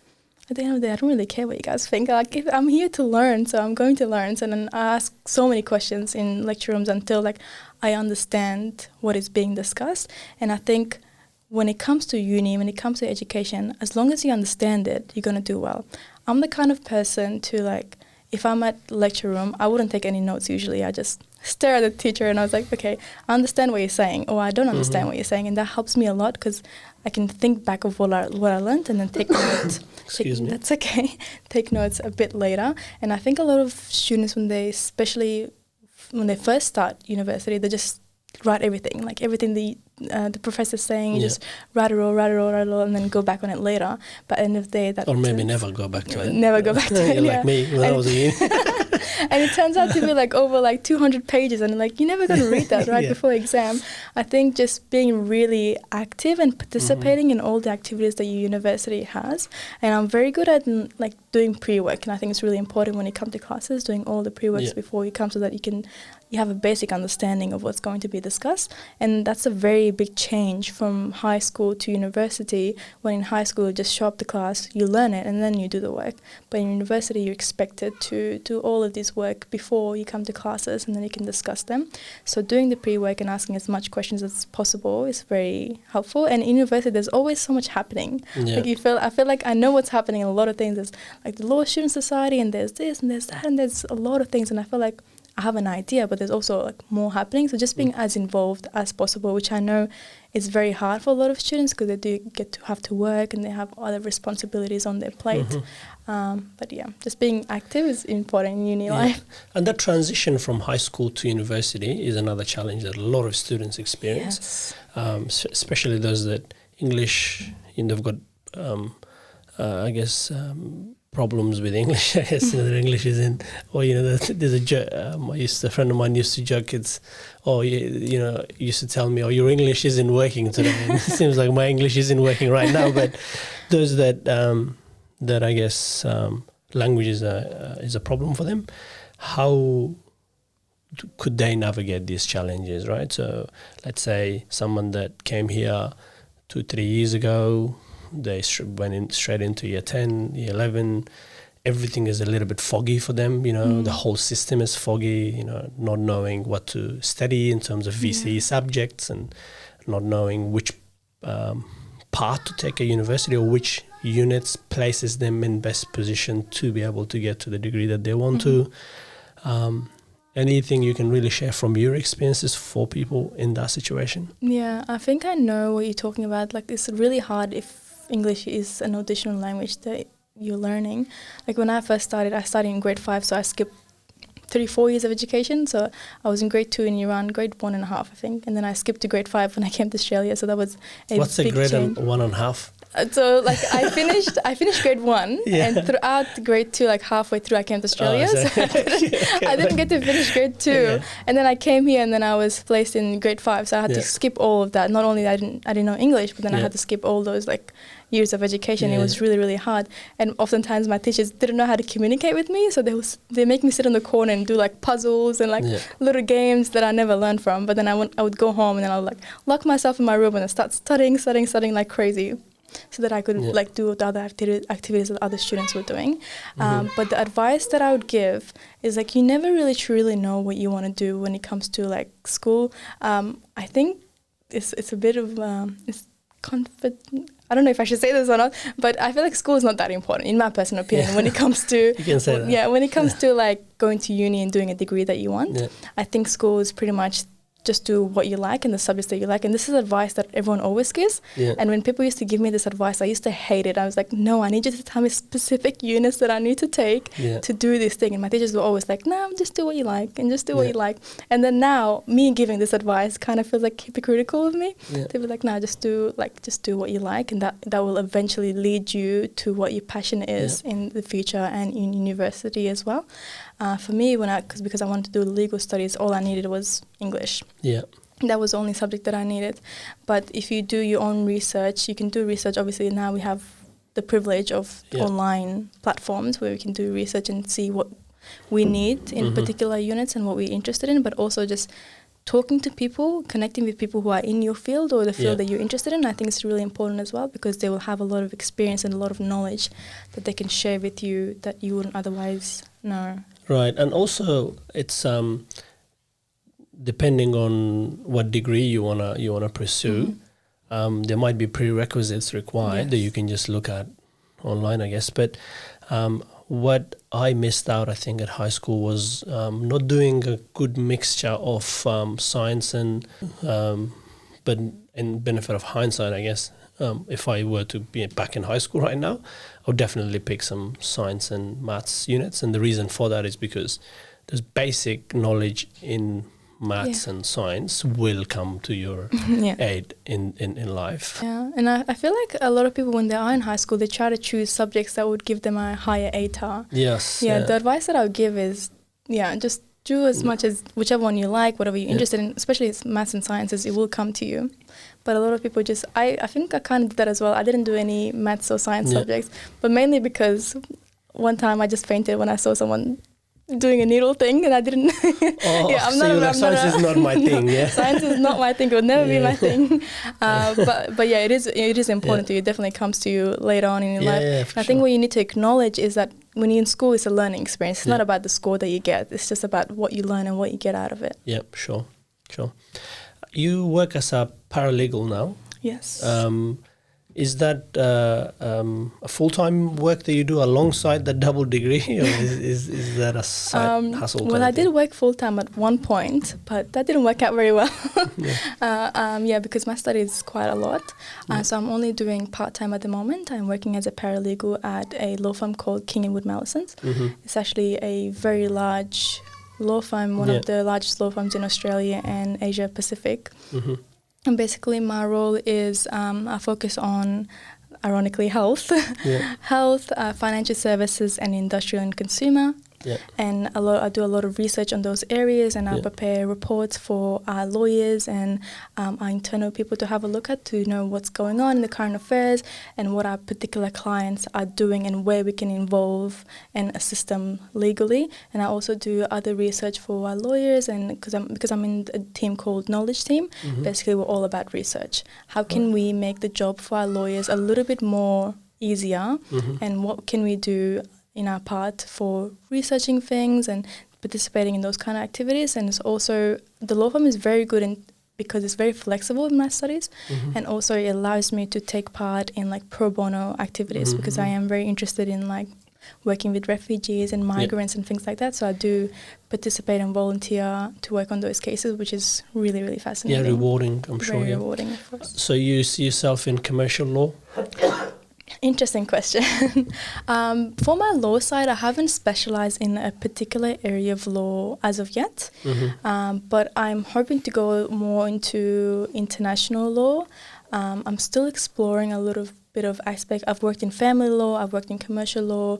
[SPEAKER 2] at the end of the day, I don't really care what you guys think. Like, I'm here to learn, so I'm going to learn. So then I ask so many questions in lecture rooms until I understand what is being discussed. And I think when it comes to uni, when it comes to education, as long as you understand it, you're going to do well. I'm the kind of person to if I'm at lecture room, I wouldn't take any notes usually. I just stare at the teacher and I was like, okay, I understand what you're saying, or I don't understand what you're saying. And that helps me a lot because I can think back of what I learned and then take notes.
[SPEAKER 1] Excuse me.
[SPEAKER 2] That's okay. Take notes a bit later. And I think a lot of students, when they first start university, they just write everything, like everything the professor's saying, you just write it all, and then go back on it later. But at the end of the day, that...
[SPEAKER 1] Or maybe never go back to it.
[SPEAKER 2] Never go back to it,
[SPEAKER 1] Like me when I was a uni.
[SPEAKER 2] And it turns out to be like over like 200 pages, and like you're never going to read that before exam. I think just being really active and participating in all the activities that your university has. And I'm very good at like doing pre-work, and I think it's really important when you come to classes, doing all the pre-works before you come, so that you have a basic understanding of what's going to be discussed. And that's a very big change from high school to university. When in high school you just show up to class, you learn it, and then you do the work. But in university you're expected to do all of this work before you come to classes, and then you can discuss them. So doing the pre-work and asking as much questions as possible is very helpful. And in university there's always so much happening. Like I feel like I know what's happening in a lot of things. There's like the Law Student Society, and there's this and there's that, and there's a lot of things, and I feel like I have an idea, but there's also like more happening. So just being as involved as possible, which I know is very hard for a lot of students, because they do get to have to work and they have other responsibilities on their plate. But yeah, just being active is important in uni life.
[SPEAKER 1] And that transition from high school to university is another challenge that a lot of students experience, especially those that English, they've got, problems with English. I guess their English isn't, or there's a joke. A friend of mine used to joke. Used to tell me, your English isn't working today. And it seems like my English isn't working right now. But those that I guess language is a problem for them. How could they navigate these challenges, right? So let's say someone that came here 2-3 years ago, they went straight into year 10, year 11. Everything is a little bit foggy for them. The whole system is foggy. Not knowing what to study in terms of VCE subjects, and not knowing which path to take at university, or which units places them in best position to be able to get to the degree that they want to. Anything you can really share from your experiences for people in that situation?
[SPEAKER 2] Yeah, I think I know what you're talking about. Like, it's really hard if English is an additional language that you're learning. Like when I first started, I studied in grade 5, so I skipped 3-4 years of education. So I was in grade 2 in Iran, grade 1.5, I think, and then I skipped to grade 5 when I came to Australia. So that was a
[SPEAKER 1] What's
[SPEAKER 2] big
[SPEAKER 1] a grade
[SPEAKER 2] change.
[SPEAKER 1] 1.5?
[SPEAKER 2] So like I finished grade 1, and throughout grade 2, like halfway through, I came to Australia. So I didn't get to finish grade 2, and then I came here, and then I was placed in grade 5. So I had to skip all of that. Not only that I didn't know English, but then I had to skip all those like years of education. It was really, really hard, and oftentimes my teachers didn't know how to communicate with me, so they make me sit in the corner and do like puzzles and like little games that I never learned from. But then I would go home, and then I would like lock myself in my room and then start studying like crazy, so that I could like do the other activities that other students were doing. But the advice that I would give is like, you never really truly know what you want to do when it comes to like school. I think it's a bit of I don't know if I should say this or not, but I feel like school is not that important, in my personal opinion, when it comes to
[SPEAKER 1] you can say that.
[SPEAKER 2] When it comes to like going to uni and doing a degree that you want. I think school is pretty much just do what you like and the subjects that you like. And this is advice that everyone always gives. And when people used to give me this advice, I used to hate it. I was like, no, I need you to tell me specific units that I need to take to do this thing. And my teachers were always like, no, just do what you like and just do what you like. And then now me giving this advice kind of feels like hypocritical of me. They were like, no, just do what you like, and that will eventually lead you to what your passion is in the future and in university as well. For me, because I wanted to do legal studies, all I needed was English. That was the only subject that I needed. But if you do your own research, you can do research. Obviously, now we have the privilege of online platforms where we can do research and see what we need in particular units and what we're interested in, but also just talking to people, connecting with people who are in your field or the field that you're interested in. I think it's really important as well, because they will have a lot of experience and a lot of knowledge that they can share with you that you wouldn't otherwise know.
[SPEAKER 1] Right, and also it's depending on what degree you wanna pursue, there might be prerequisites required that you can just look at online, I guess. But what I missed out, I think, at high school was not doing a good mixture of science and, but in benefit of hindsight, I guess, if I were to be back in high school right now, I would definitely pick some science and maths units. And the reason for that is because there's basic knowledge in maths and science will come to your aid in life.
[SPEAKER 2] Yeah, and I feel like a lot of people, when they are in high school, they try to choose subjects that would give them a higher ATAR.
[SPEAKER 1] Yes.
[SPEAKER 2] Yeah, the advice that I would give is, just do as much as whichever one you like, whatever you're interested in, especially maths and sciences, it will come to you. But a lot of people just, I think I kind of did that as well. I didn't do any maths or science subjects, but mainly because one time I just fainted when I saw someone doing a needle thing, and I didn't.
[SPEAKER 1] Science is not my thing. Yeah,
[SPEAKER 2] science is not my thing. It will never be my thing. But yeah, it is important to you. It definitely comes to you later on in your life.
[SPEAKER 1] Yeah,
[SPEAKER 2] I think what you need to acknowledge is that when you're in school, it's a learning experience. It's not about the score that you get. It's just about what you learn and what you get out of it.
[SPEAKER 1] Yep, sure. You work as a paralegal now.
[SPEAKER 2] Yes.
[SPEAKER 1] Is that a full-time work that you do alongside the double degree, or is that a side hustle?
[SPEAKER 2] Well, I did work full-time at one point, but that didn't work out very well. Because my study is quite a lot. So I'm only doing part-time at the moment. I'm working as a paralegal at a law firm called King & Wood Mallesons. It's actually a very large law firm, one of the largest law firms in Australia and Asia Pacific. And basically my role is I focus on, ironically, health, financial services and industrial and consumer. And I do a lot of research on those areas, and I prepare reports for our lawyers and our internal people to have a look at, to know what's going on in the current affairs and what our particular clients are doing and where we can involve and assist them legally. And I also do other research for our lawyers, and because I'm in a team called Knowledge Team. Basically, we're all about research. How can we make the job for our lawyers a little bit more easier, and what can we do in our part for researching things and participating in those kind of activities. And it's also, the law firm is very good because it's very flexible in my studies, and also it allows me to take part in like pro bono activities, because I am very interested in like working with refugees and migrants and things like that. So I do participate and volunteer to work on those cases, which is really, really fascinating.
[SPEAKER 1] Yeah, rewarding, I'm sure.
[SPEAKER 2] Very rewarding, of course.
[SPEAKER 1] So you see yourself in commercial law?
[SPEAKER 2] Interesting question. For my law side, I haven't specialized in a particular area of law as of yet, but I'm hoping to go more into international law. I'm still exploring a little bit of aspect. I've worked in family law, I've worked in commercial law,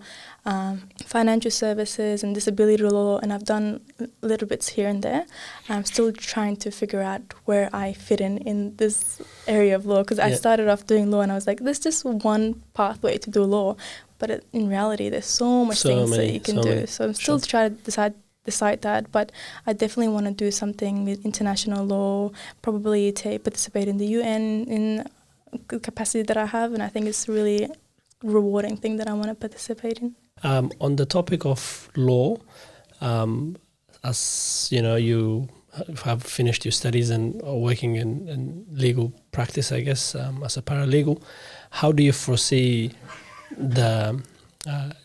[SPEAKER 2] financial services and disability law, and I've done little bits here and there. I'm still trying to figure out where I fit in this area of law, because I started off doing law and I was like, there's just one pathway to do law, but in reality there's so much things that you can do. So I'm still trying to decide that, but I definitely want to do something with international law, probably participate in the UN in the capacity that I have, and I think it's really rewarding thing that I want to participate in.
[SPEAKER 1] On the topic of law, as you know, you have finished your studies and are working in legal practice, I guess, as a paralegal. How do you foresee the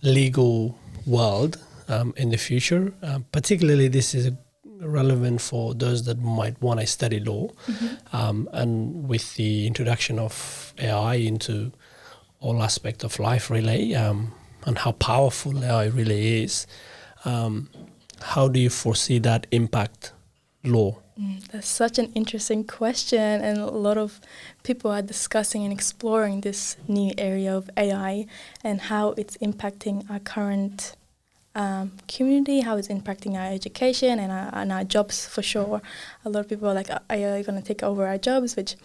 [SPEAKER 1] legal world in the future? Particularly, this is relevant for those that might want to study law, and with the introduction of AI into all aspects of life, really, and how powerful AI really is. How do you foresee that impact law?
[SPEAKER 2] That's such an interesting question, and a lot of people are discussing and exploring this new area of AI and how it's impacting our current community, how it's impacting our education and our jobs, for sure. A lot of people are like, are AI going to take over our jobs? Which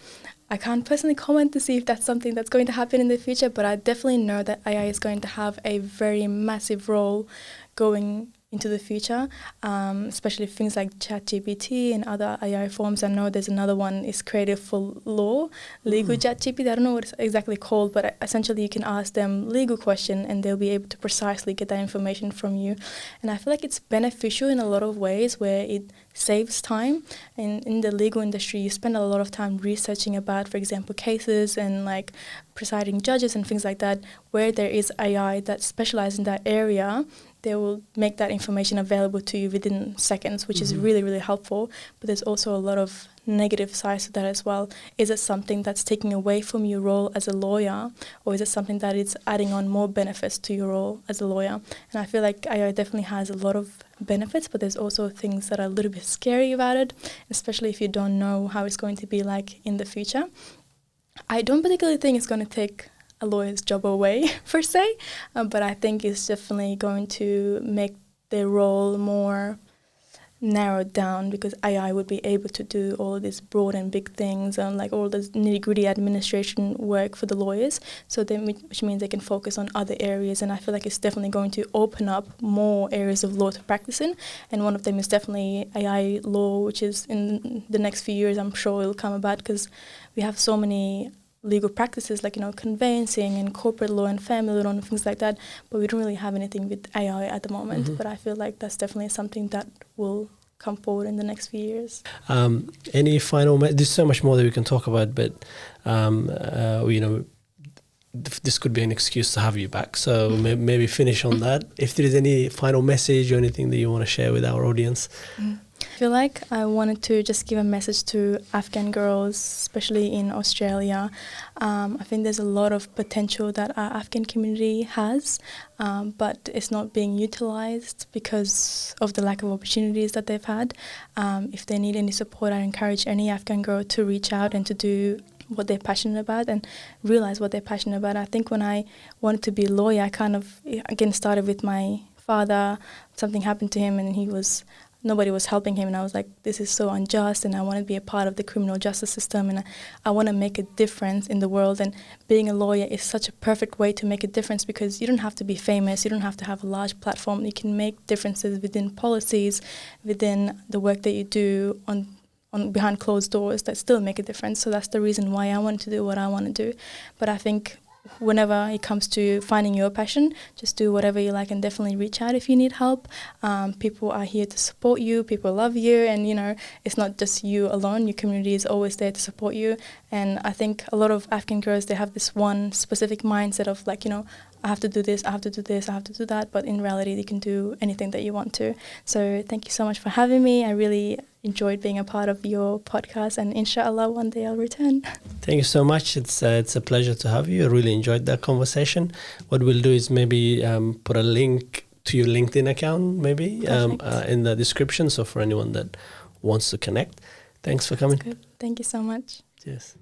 [SPEAKER 2] I can't personally comment to see if that's something that's going to happen in the future, but I definitely know that AI is going to have a very massive role going into the future, especially things like ChatGPT and other AI forms. I know there's another one is created for law, legal ChatGPT. I don't know what it's exactly called, but essentially you can ask them legal question and they'll be able to precisely get that information from you. And I feel like it's beneficial in a lot of ways, where it saves time. And in the legal industry, you spend a lot of time researching about, for example, cases and like presiding judges and things like that. Where there is AI that specializes in that area, they will make that information available to you within seconds, which is really, really helpful. But there's also a lot of negative sides to that as well. Is it something that's taking away from your role as a lawyer, or is it something that is adding on more benefits to your role as a lawyer? And I feel like AI definitely has a lot of benefits, but there's also things that are a little bit scary about it, especially if you don't know how it's going to be like in the future. I don't particularly think it's going to take a lawyer's job away per se, but I think it's definitely going to make their role more narrowed down, because AI would be able to do all of these broad and big things and like all this nitty-gritty administration work for the lawyers, so then which means they can focus on other areas. And I feel like it's definitely going to open up more areas of law to practice in, and one of them is definitely AI law, which is in the next few years I'm sure it'll come about, because we have so many legal practices like, you know, conveyancing and corporate law and family law and things like that, but we don't really have anything with AI at the moment. But I feel like that's definitely something that will come forward in the next few years.
[SPEAKER 1] Any final there's so much more that we can talk about, but you know, this could be an excuse to have you back, so maybe finish on that. If there is any final message or anything that you want to share with our audience.
[SPEAKER 2] I feel like I wanted to just give a message to Afghan girls, especially in Australia. I think there's a lot of potential that our Afghan community has, but it's not being utilised because of the lack of opportunities that they've had. If they need any support, I encourage any Afghan girl to reach out and to do what they're passionate about and realise what they're passionate about. I think when I wanted to be a lawyer, I kind of, again, started with my father. Something happened to him and nobody was helping him, and I was like, this is so unjust, and I want to be a part of the criminal justice system, and I want to make a difference in the world. And being a lawyer is such a perfect way to make a difference, because you don't have to be famous, you don't have to have a large platform. You can make differences within policies, within the work that you do on behind closed doors that still make a difference. So that's the reason why I want to do what I want to do. But I think whenever it comes to finding your passion, just do whatever you like, and definitely reach out if you need help. People are here to support you, people love you, and you know, it's not just you alone. Your community is always there to support you. And I think a lot of Afghan girls, they have this one specific mindset of like, you know, I have to do this, I have to do this, I have to do that, but in reality you can do anything that you want to. So thank you so much for having me. I really enjoyed being a part of your podcast, and inshallah one day I'll return.
[SPEAKER 1] Thank you so much. It's a pleasure to have you. I really enjoyed that conversation. What we'll do is maybe put a link to your LinkedIn account maybe in the description, so for anyone that wants to connect. Thanks for coming.
[SPEAKER 2] That's good. Thank you so much.
[SPEAKER 1] Cheers.